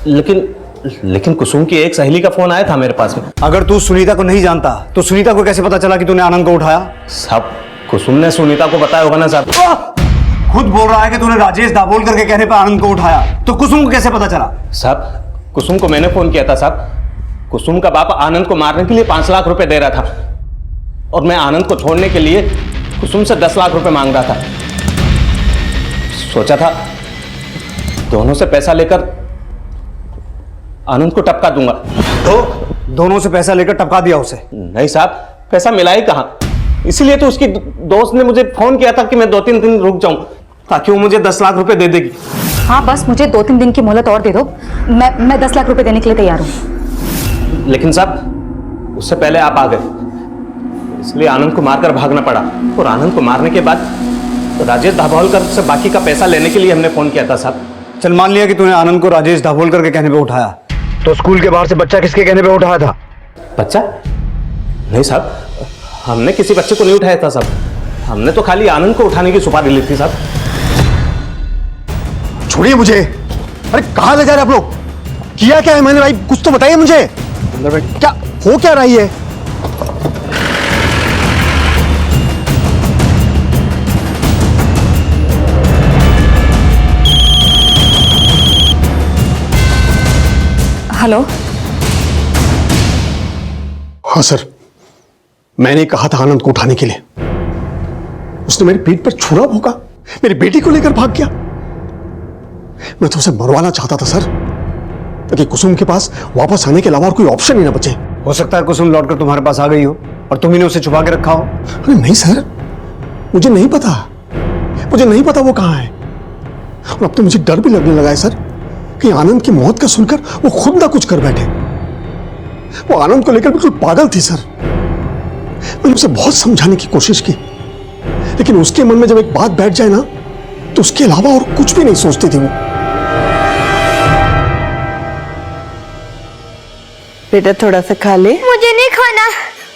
लेकिन कुसुम की एक सहेली का फोन आया था मेरे पास में। अगर तू सुनीता को नहीं जानता तो सुनीता को कैसे पता चला कि तूने आनंद को उठाया? साहब कुसुम ने सुनीता को बताया होगा ना साहब। खुद बोल रहा है कि तूने राजेश दाभोलकर के कहने पर आनंद को उठाया, तो कुसुम को कैसे पता चला? साहब कुसुम को मैंने फोन किया था साहब, कुसुम का बाप आनंद को मारने के लिए 5 लाख रुपए दे रहा था और मैं आनंद को छोड़ने के लिए कुसुम से 10 लाख रुपए मांग रहा था। सोचा था दोनों से पैसा लेकर आनंद को टपका दूंगा। तो दोनों से पैसा लेकर टपका दिया उसे? नहीं साहब, पैसा मिला ही कहां, इसीलिए तो उसकी दोस्त ने मुझे फोन किया था कि मैं 2-3 दिन रुक जाऊं ताकि वो मुझे 10 लाख रुपए दे देगी। हाँ बस मुझे 2-3 दिन की मोहलत और दे दो, मैं 10 लाख रुपए देने के लिए तैयार हूँ। लेकिन साहब उससे पहले आप आ गए, इसलिए आनंद को मारकर भागना पड़ा। और आनंद को मारने के बाद तो राजेश दाभोलकर से बाकी का पैसा लेने के लिए हमने फोन किया था साहब। चल मान लिया कि तूने आनंद को राजेश दाभोलकर के कहने पे उठाया, तो स्कूल के बाहर से बच्चा किसके कहने पे उठाया था? बच्चा? नहीं साहब, हमने किसी बच्चे को नहीं उठाया था साहब, हमने तो खाली आनंद को उठाने की सुपारी ली थी साहब। छोड़िए मुझे। अरे कहां ले जा रहे आप लोग? किया क्या है मैंने भाई, कुछ तो बताइए मुझे। क्या हो क्या रही है? हेलो। हाँ सर, मैंने कहा था आनंद को उठाने के लिए, उसने मेरी पीठ पर छुरा भोंका, मेरी बेटी को लेकर भाग गया। मैं तो उसे मरवाना चाहता था सर, ताकि कुसुम के पास वापस आने के अलावा और कोई ऑप्शन ही ना बचे। हो सकता है कुसुम लौटकर तुम्हारे पास आ गई हो और तुम ही ने उसे छुपा के रखा हो। अरे नहीं सर, मुझे नहीं पता वो कहां है। और अब तो मुझे डर भी लगने लगा है सर कि आनंद की मौत का सुनकर वो खुद ना कुछ कर बैठे। वो आनंद को लेकर बिल्कुल पागल थी सर। मैंने उसे बहुत समझाने की कोशिश की, लेकिन उसके मन में जब एक बात बैठ जाए ना, तो उसके अलावा और कुछ भी नहीं सोचती थी वो। बेटा थोड़ा सा खा ले। मुझे नहीं खाना,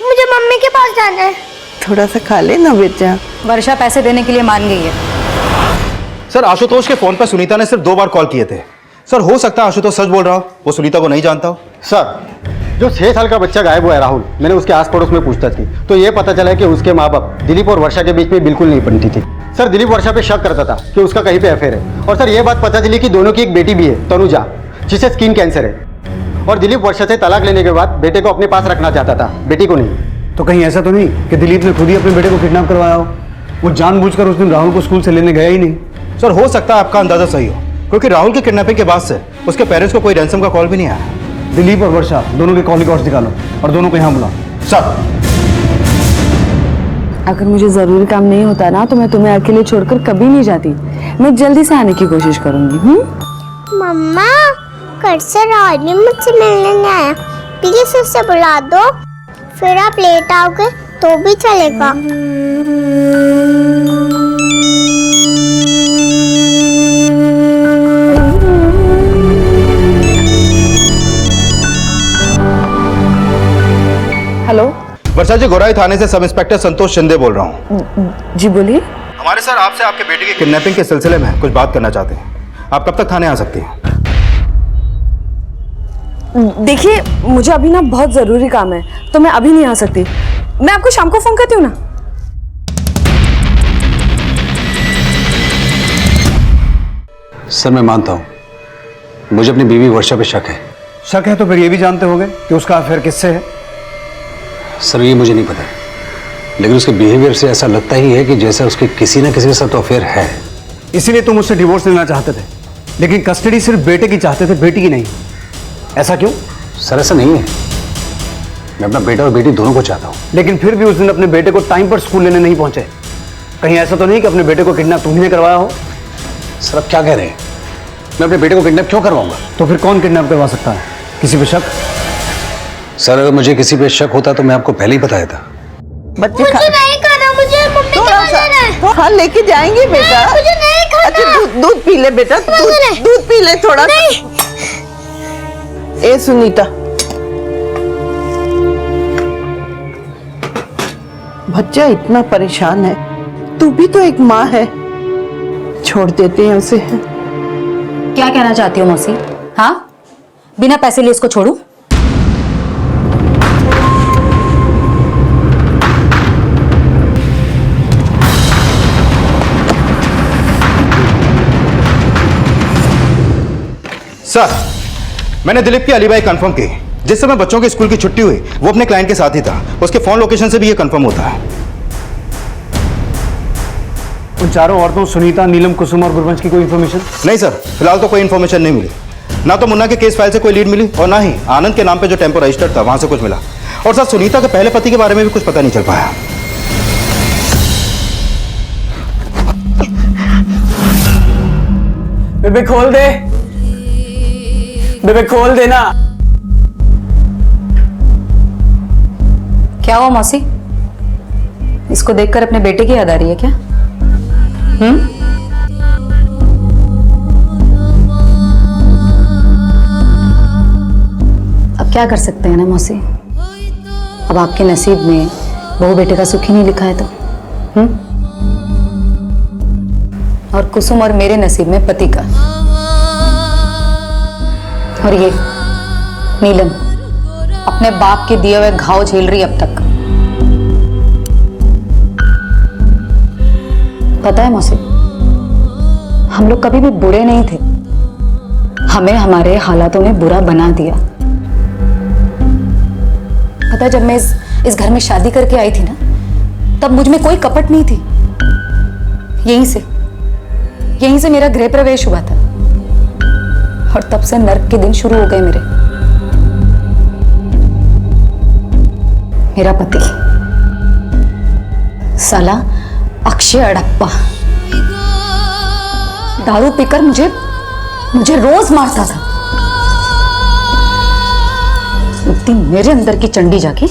मुझे मम्मी के पास जाना है। थोड़ा सा खा ले ना बेटा। वर्षा पैसे देने के लिए मान गई है। सर आशुतोष के फोन पर सुनीता ने सिर्फ 2 बार कॉल किए थे। सर हो सकता है आशुतोष सच बोल रहा हो, वो सुनीता को नहीं जानता हो। सर जो 6 साल का बच्चा गायब हुआ है राहुल, मैंने उसके आस पड़ोस में पूछताछ की तो ये पता चला कि उसके माँ बाप दिलीप और वर्षा के बीच में बिल्कुल नहीं बनती थी। सर दिलीप वर्षा पे शक करता था कि उसका कहीं पे अफेयर है। और सर ये बात पता चली कि दोनों की एक बेटी भी है, तनुजा, जिसे स्किन कैंसर है। और दिलीप वर्षा से तलाक लेने के बाद बेटे को अपने पास रखना चाहता था, बेटी को नहीं। तो कहीं ऐसा तो नहीं कि दिलीप ने खुद ही अपने बेटे को किडनैप करवाया हो? वो जानबूझकर उस दिन राहुल को स्कूल से लेने गया ही नहीं। सर हो सकता है आपका अंदाजा सही हो, क्योंकि राहुल की किडनैपिंग के बाद से उसके पेरेंट्स को कोई रैंसम का कॉल भी नहीं आया। दिलीप और वर्षा दोनों के कॉल रिकॉर्ड्स निकालो और दोनों को यहाँ बुलाओ। सर अगर मुझे जरूरी काम नहीं होता ना, तो मैं तुम्हें अकेले छोड़कर कभी नहीं जाती। मैं जल्दी से आने की कोशिश करूंगी। मम्मा कल से राहुल भी मुझसे मिलने नहीं आया, प्लीज उससे बुला दो, फिर आप लेट आओगे तो भी चलेगा। हेलो वर्षा जी, गोराई थाने से सब इंस्पेक्टर संतोष शिंदे बोल रहा हूँ। जी बोलिए। हमारे सर आपसे आपके बेटे की किडनैपिंग के सिलसिले में कुछ बात करना चाहते हैं। आप कब तक थाने आ सकती हैं? देखिए मुझे अभी ना बहुत जरूरी काम है, तो मैं अभी नहीं आ सकती। मैं आपको शाम को फोन करती हूँ ना। सर मैं मानता हूँ, मुझे अपनी बीवी वर्षा पे शक है। शक है तो फिर ये भी जानते होंगे कि उसका अफेयर किससे है? सर ये मुझे नहीं पता, लेकिन उसके बिहेवियर से ऐसा लगता ही है कि जैसे उसके किसी न किसी के साथ तो अफेयर है। इसीलिए तुम उससे डिवोर्स लेना चाहते थे, लेकिन कस्टडी सिर्फ बेटे की चाहते थे, बेटी की नहीं। ऐसा क्यों? सर ऐसा नहीं है, मैं अपना बेटा और बेटी दोनों को चाहता हूँ। लेकिन फिर भी उस दिन अपने बेटे को टाइम पर स्कूल लेने नहीं पहुंचे। कहीं ऐसा तो नहीं कि अपने बेटे को किडनैप तुम्ही ने करवाया हो? सर आप क्या कह रहे हैं? मैं अपने बेटे को किडनैप क्यों करवाऊंगा? तो फिर कौन किडनैप करवा सकता है? किसी पे शक? सर अगर मुझे किसी पे शक होता तो मैं आपको पहले ही बताया था। बच्चे मुझे नहीं खाना, मुझे मम्मी के पास जाना है। हाँ लेके जाएंगे बेटा। मुझे नहीं खाना। अच्छा दूध पी ले बेटा, दूध पी ले थोड़ा। ए सुनीता, बच्चा इतना परेशान है, तू भी तो एक माँ है, छोड़ देते हैं उसे। क्या कहना चाहती हो मौसी? हाँ बिना पैसे लिए इसको छोड़ू? सर मैंने दिलीप की अलीबाई कंफर्म की जिस समय बच्चों के स्कूल की छुट्टी हुई वो अपने क्लाइंट के साथ ही था। उसके फोन लोकेशन से भी ये कंफर्म होता है। उन चारों औरतों सुनीता, नीलम, कुसुम और गुरबंश की कोई इन्फॉर्मेशन? नहीं सर, फिलहाल तो कोई इन्फॉर्मेशन नहीं मिली। ना तो मुन्ना के केस फाइल से कोई लीड मिली और ना ही आनंद के नाम पे जो टेम्पो रजिस्टर्ड था वहां से कुछ मिला। और सर सुनीता के पहले पति के बारे में भी कुछ पता नहीं चल पाया। बेबे खोल दे, बेबे खोल देना। क्या हुआ मौसी? इसको देखकर अपने बेटे की याद आ रही है क्या? अब क्या कर सकते हैं ना मौसी, अब आपके नसीब में बहू बेटे का सुख ही नहीं लिखा है तो और कुसुम और मेरे नसीब में पति का। और ये नीलम अपने बाप के दिए हुए घाव झेल रही अब तक। पता है मौसी, हम लोग कभी भी बुरे नहीं थे, हमें हमारे हालातों ने बुरा बना दिया। पता है, जब मैं इस घर में शादी करके आई थी ना, तब मुझ में कोई कपट नहीं थी। यहीं से मेरा गृह प्रवेश हुआ था और तब से नर्क के दिन शुरू हो गए मेरे। मेरा पति साला अक्षय अड़प्पा दारू पीकर मुझे रोज मारता था। एक दिन मेरे अंदर की चंडी जागी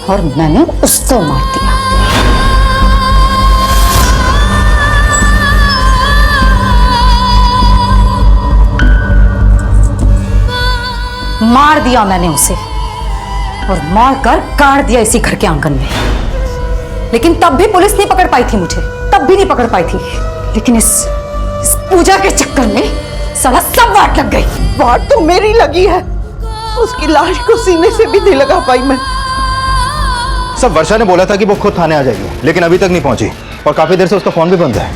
और मैंने उसको मार दिया। मार दिया मैंने उसे और मार कर काट दिया इसी घर के आंगन में। लेकिन तब भी पुलिस नहीं पकड़ पाई थी मुझे, तब भी नहीं पकड़ पाई थी। लेकिन इस पूजा के चक्कर में साला सब वाट लग गई। वाट तो मेरी लगी है, उसकी लाश को सीने से भी नहीं लगा पाई मैं। सब वर्षा ने बोला था कि वो खुद थाने आ जाएगी, लेकिन अभी तक नहीं पहुंची और काफी देर से उसका फोन भी बंद है।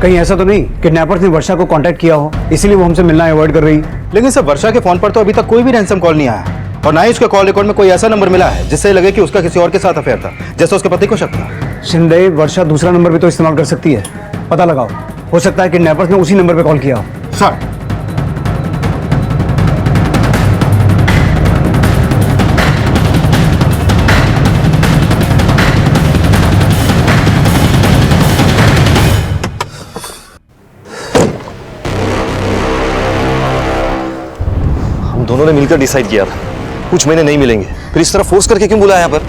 कहीं ऐसा तो नहीं किडनैपर्स ने वर्षा को कांटेक्ट किया हो, इसीलिए वो हमसे मिलना अवॉइड कर रही? लेकिन सर वर्षा के फोन पर तो अभी तक कोई भी रैंसम कॉल नहीं आया और ना ही उसके कॉल रिकॉर्ड में कोई ऐसा नंबर मिला है जिससे लगे कि उसका किसी और के साथ अफेयर था, जैसे उसके पति को शक था। शिंदे, वर्षा दूसरा नंबर भी तो इस्तेमाल कर सकती है, पता लगाओ। हो सकता है किडनैपर्स ने उसी नंबर पे कॉल किया हो। सर दोनों ने मिलकर डिसाइड किया था कुछ महीने नहीं मिलेंगे, फिर इस तरह फोर्स करके क्यों बुलाया यहाँ पर?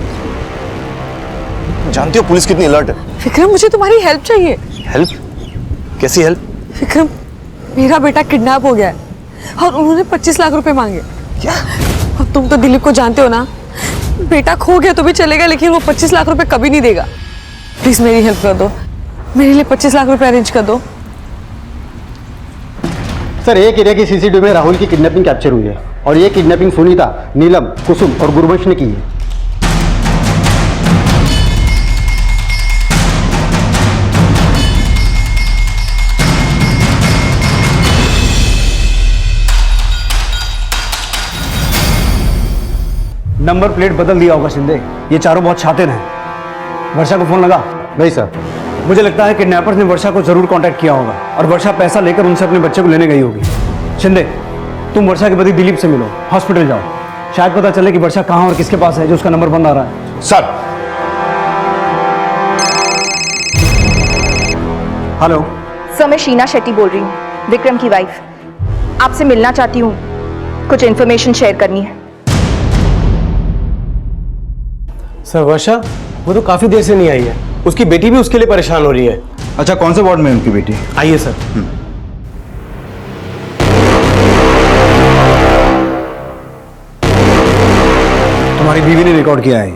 जानती हो पुलिस कितनी अलर्ट है। विक्रम, मुझे तुम्हारी हेल्प चाहिए। हेल्प? कैसी हेल्प? विक्रम, मेरा बेटा किडनैप हो गया है और उन्होंने 25 लाख रुपए मांगे। क्या? अब तुम तो दिलीप को जानते हो ना, बेटा खो गया तो भी चलेगा लेकिन वो 25 लाख रुपए कभी नहीं देगा। प्लीज मेरी हेल्प कर दो, मेरे लिए 25 लाख रुपए अरेंज कर दो। सर एक एरिया की सीसीटीवी में राहुल की किडनैपिंग कैप्चर हुई है और ये किडनैपिंग सुनीता, नीलम, कुसुम और गुरबंश ने की है। नंबर प्लेट बदल दिया होगा शिंदे, ये चारों बहुत शातिर हैं। वर्षा को फोन लगा? नहीं सर। मुझे लगता है किडनैपर्स ने वर्षा को जरूर कांटेक्ट किया होगा और वर्षा पैसा लेकर उनसे अपने बच्चे को लेने गई होगी। शिंदे, तुम वर्षा के पति दिलीप से मिलो, हॉस्पिटल जाओ, शायद पता चले कि वर्षा कहाँ और किसके पास है जो उसका नंबर बंद आ रहा है। सर। हेलो सर, मैं शीना शेट्टी बोल रही हूँ, विक्रम की वाइफ। आपसे मिलना चाहती हूँ, कुछ इन्फॉर्मेशन शेयर करनी है। सर वर्षा वो तो काफी देर से नहीं आई है, उसकी बेटी भी उसके लिए परेशान हो रही है। अच्छा, कौन से वार्ड में है उनकी बेटी? आइए सर। तुम्हारी बीवी ने रिकॉर्ड किया है।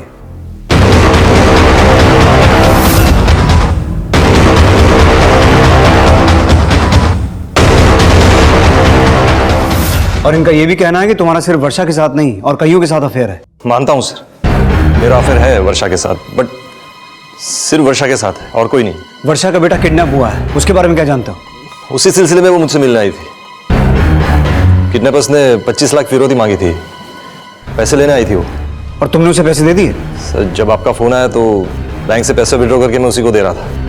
और इनका यह भी कहना है कि तुम्हारा सिर्फ वर्षा के साथ नहीं और कईयों के साथ अफेयर है। मानता हूं सर, मेरा अफेयर है वर्षा के साथ, बट सिर्फ वर्षा के साथ है और कोई नहीं। वर्षा का बेटा किडनैप हुआ है, उसके बारे में क्या जानते हो? उसी सिलसिले में वो मुझसे मिलने आई थी। किडनैपर्स ने 25 लाख फिरौती मांगी थी, पैसे लेने आई थी वो। और तुमने उसे पैसे दे दिए? सर जब आपका फोन आया तो बैंक से पैसे विड्रॉ करके मैं उसी को दे रहा था।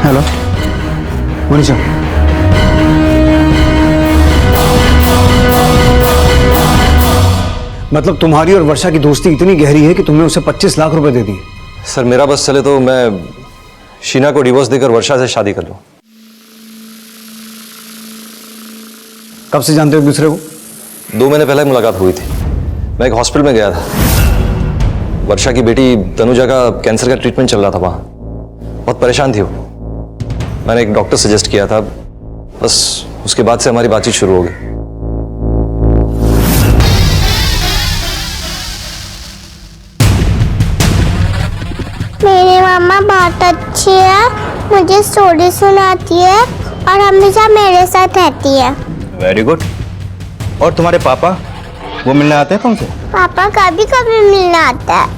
हेलो मनीषा, मतलब तुम्हारी और वर्षा की दोस्ती इतनी गहरी है कि तुमने उसे 25 लाख रुपए दे दिए? सर मेरा बस चले तो मैं शीना को डिवोर्स देकर वर्षा से शादी कर लूं। कब से जानते हो एक दूसरे को? 2 महीने पहले मुलाकात हुई थी। मैं एक हॉस्पिटल में गया था, वर्षा की बेटी तनुजा का कैंसर का ट्रीटमेंट चल रहा था वहां। बहुत परेशान थी वो। मैंने एक डॉक्टर सजेस्ट किया था, बस उसके बाद से हमारी बातचीत शुरू हो गई। मेरी मम्मा बहुत अच्छी है, मुझे स्टोरी सुनाती है और हमेशा मेरे साथ रहती है। Very good. और तुम्हारे पापा, वो मिलने आते हैं तुमसे? पापा कभी कभी मिलने आता है।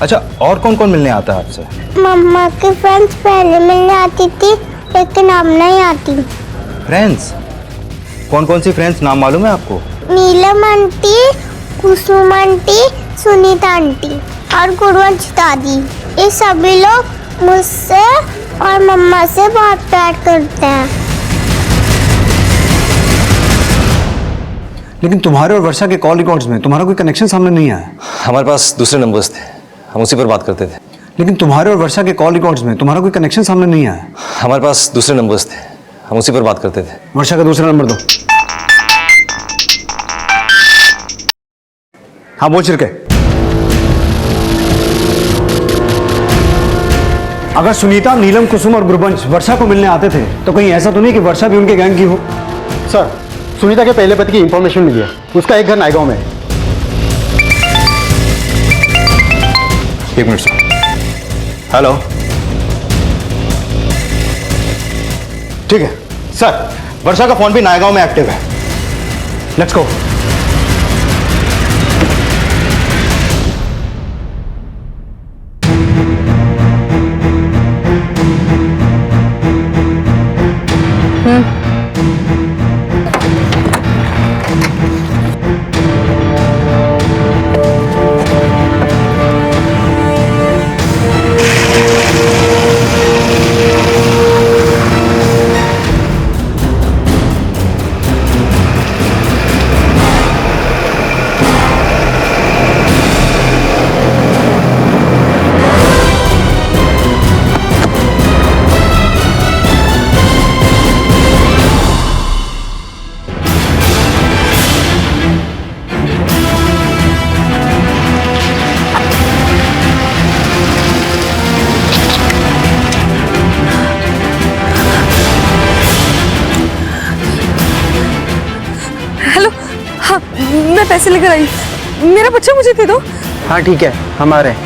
अच्छा, और कौन कौन मिलने आता है आपसे? मम्मा की फ्रेंड्स पहले मिलने आती थी, लेकिन अब नहीं आती। फ्रेंड्स? कौन कौन सी फ्रेंड्स, नाम मालूम है आपको? नीलम आंटी, कुसुम आंटी, सुनीता आंटी और गुरुवंश दादी। ये सभी लोग मुझसे और मम्मा से बहुत प्यार करते हैं। लेकिन तुम्हारे और वर्षा के कॉल रिकॉर्ड्स में तुम्हारा कोई कनेक्शन सामने नहीं आया। हमारे पास दूसरे नंबर्स थे, हम उसी पर बात करते थे। लेकिन तुम्हारे और वर्षा के कॉल रिकॉर्ड्स में तुम्हारा कोई कनेक्शन सामने नहीं आया। हमारे पास दूसरे नंबर्स थे, हम उसी पर बात करते थे। वर्षा का दूसरा नंबर दो। हाँ बोल छिड़के। अगर सुनीता, नीलम, कुसुम और गुरबंश वर्षा को मिलने आते थे तो कहीं ऐसा तो नहीं कि वर्षा भी उनके गैंग की हो? सर, सुनीता के पहले पति की इंफॉर्मेशन मिली है, उसका एक घर नायगांव में है। एक मिनट सर। हेलो, ठीक है सर, वर्षा का फोन भी नायगांव में एक्टिव है। Let's go. मैं पैसे लेकर आई, मेरा बच्चा मुझे दे दो। हाँ ठीक है, हम आ रहे हैं।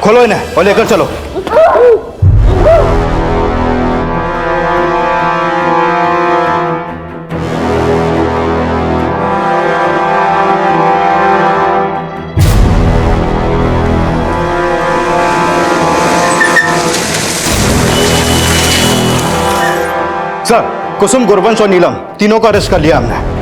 खोलो इन्हें और लेकर चलो। सर, कुसुम, गुरबंश और नीलम तीनों को अरेस्ट कर लिया हमने।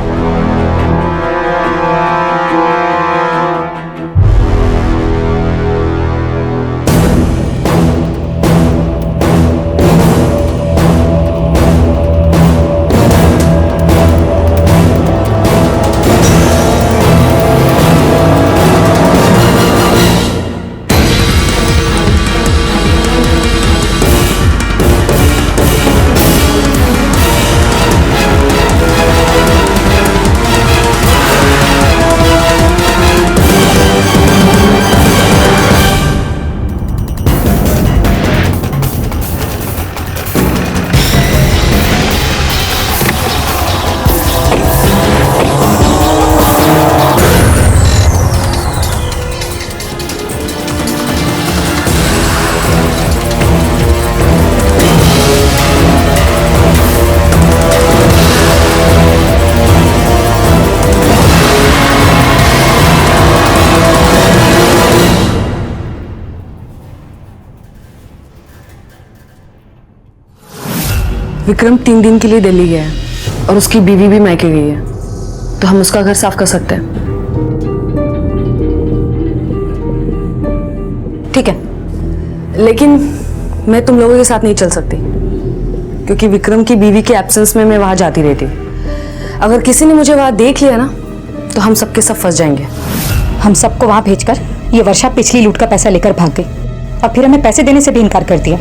विक्रम 3 दिन के लिए दिल्ली गया है और उसकी बीवी भी मैके गई है, तो हम उसका घर साफ कर सकते हैं। ठीक है, लेकिन मैं तुम लोगों के साथ नहीं चल सकती क्योंकि विक्रम की बीवी के एब्सेंस में मैं वहां जाती रहती। अगर किसी ने मुझे वहां देख लिया ना तो हम सबके सब फंस जाएंगे। हम सबको वहां भेजकर ये वर्षा पिछली लूट का पैसा लेकर भाग गई और फिर हमें पैसे देने से भी इनकार कर दिया।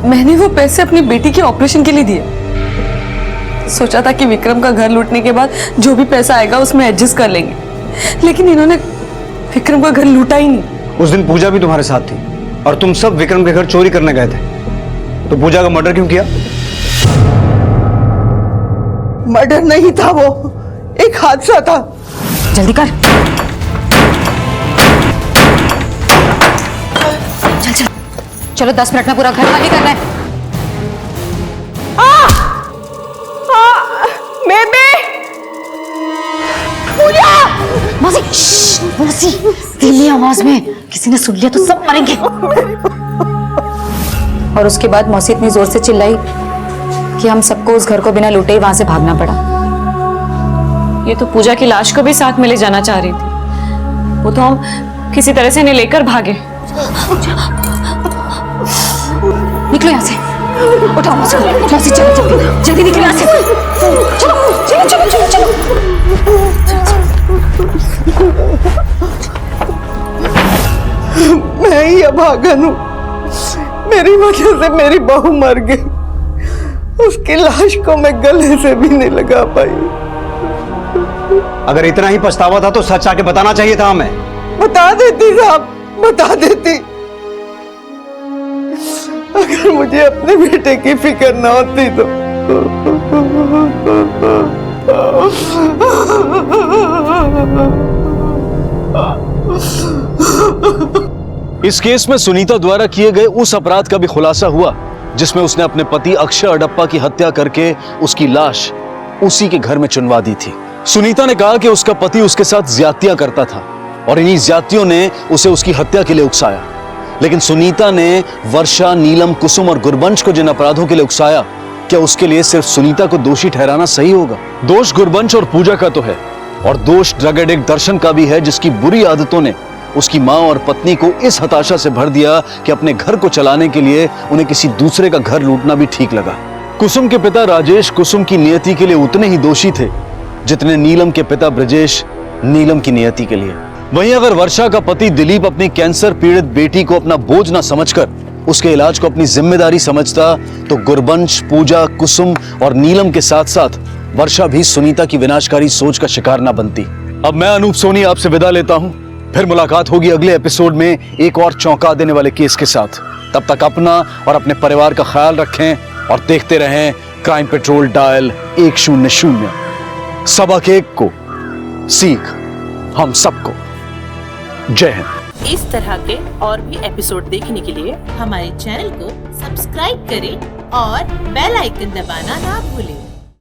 मैंने वो पैसे अपनी बेटी के ऑपरेशन के लिए दिए। सोचा था कि विक्रम का घर लूटने के बाद जो भी पैसा आएगा उसमें एडजस्ट कर लेंगे, लेकिन इन्होंने विक्रम का घर लूटा ही नहीं। उस दिन पूजा भी तुम्हारे साथ थी और तुम सब विक्रम के घर चोरी करने गए थे, तो पूजा का मर्डर क्यों किया? मर्डर नहीं था, वो एक हादसा था। जल्दी कर। चल चल चलो, 10 मिनट में पूरा घर खाली करना है। बेबी पूजा। मौसी, मौसी धीमी आवाज में, किसी ने सुन लिया तो सब मरेंगे। और उसके बाद मौसी इतनी जोर से चिल्लाई कि हम सबको उस घर को बिना लूटे ही वहां से भागना पड़ा। ये तो पूजा की लाश को भी साथ में ले जाना चाह रही थी, वो तो हम किसी तरह से इन्हें लेकर भागे। निकलो यहाँ से, उठाओ मौसी, मौसी चलो जल्दी जल्दी निकलो यहाँ से। चलो चलो चलो चलो चलो। मैं ही अभागन हूँ, मेरी वजह से मेरी बहू मर गई। उसकी लाश को मैं गले से भी नहीं लगा पाई। अगर इतना ही पछतावा था तो सच आके बताना चाहिए था हमें। बता देती साहब, बता देती। अगर मुझे अपने बेटे की फिक्र ना होती तो। इस केस में सुनीता द्वारा किए गए उस अपराध का भी खुलासा हुआ जिसमें उसने अपने पति अक्षय अडप्पा की हत्या करके उसकी लाश उसी के घर में चुनवा दी थी। सुनीता ने कहा कि उसका पति उसके साथ ज्यादतियां करता था और इन्हीं ज्यादतियों ने उसे उसकी हत्या के लिए उकसाया। लेकिन सुनीता ने वर्षा, नीलम, कुसुम और गुरबंश को जिन अपराधों के लिए उकसाया, क्या उसके लिए सिर्फ सुनीता को दोषी ठहराना सही होगा? दोष गुरबंश और पूजा का तो है, और दोष ड्रग एडिक्ट दर्शन का भी है, जिसकी बुरी आदतों ने उसकी मां और पत्नी को इस हताशा से भर दिया कि अपने घर को चलाने के लिए उन्हें किसी दूसरे का घर लूटना भी ठीक लगा। कुसुम के पिता राजेश कुसुम की नियति के लिए उतने ही दोषी थे जितने नीलम के पिता ब्रजेश नीलम की नियति के लिए। वहीं अगर वर्षा का पति दिलीप अपनी कैंसर पीड़ित बेटी को अपना बोझ न समझकर उसके इलाज को अपनी जिम्मेदारी समझता, तो गुरबंश, पूजा, कुसुम और नीलम के साथ साथ वर्षा भी सुनीता की विनाशकारी सोच का शिकार न बनती। अब मैं अनूप सोनी आपसे विदा लेता हूं, फिर मुलाकात होगी अगले एपिसोड में एक और चौंका देने वाले केस के साथ। तब तक अपना और अपने परिवार का ख्याल रखें और देखते रहें क्राइम पेट्रोल डायल 100। सबक एक को सीख हम सबको। जय हिंद। इस तरह के और भी एपिसोड देखने के लिए हमारे चैनल को सब्सक्राइब करें और बेल आइकन दबाना ना भूलें।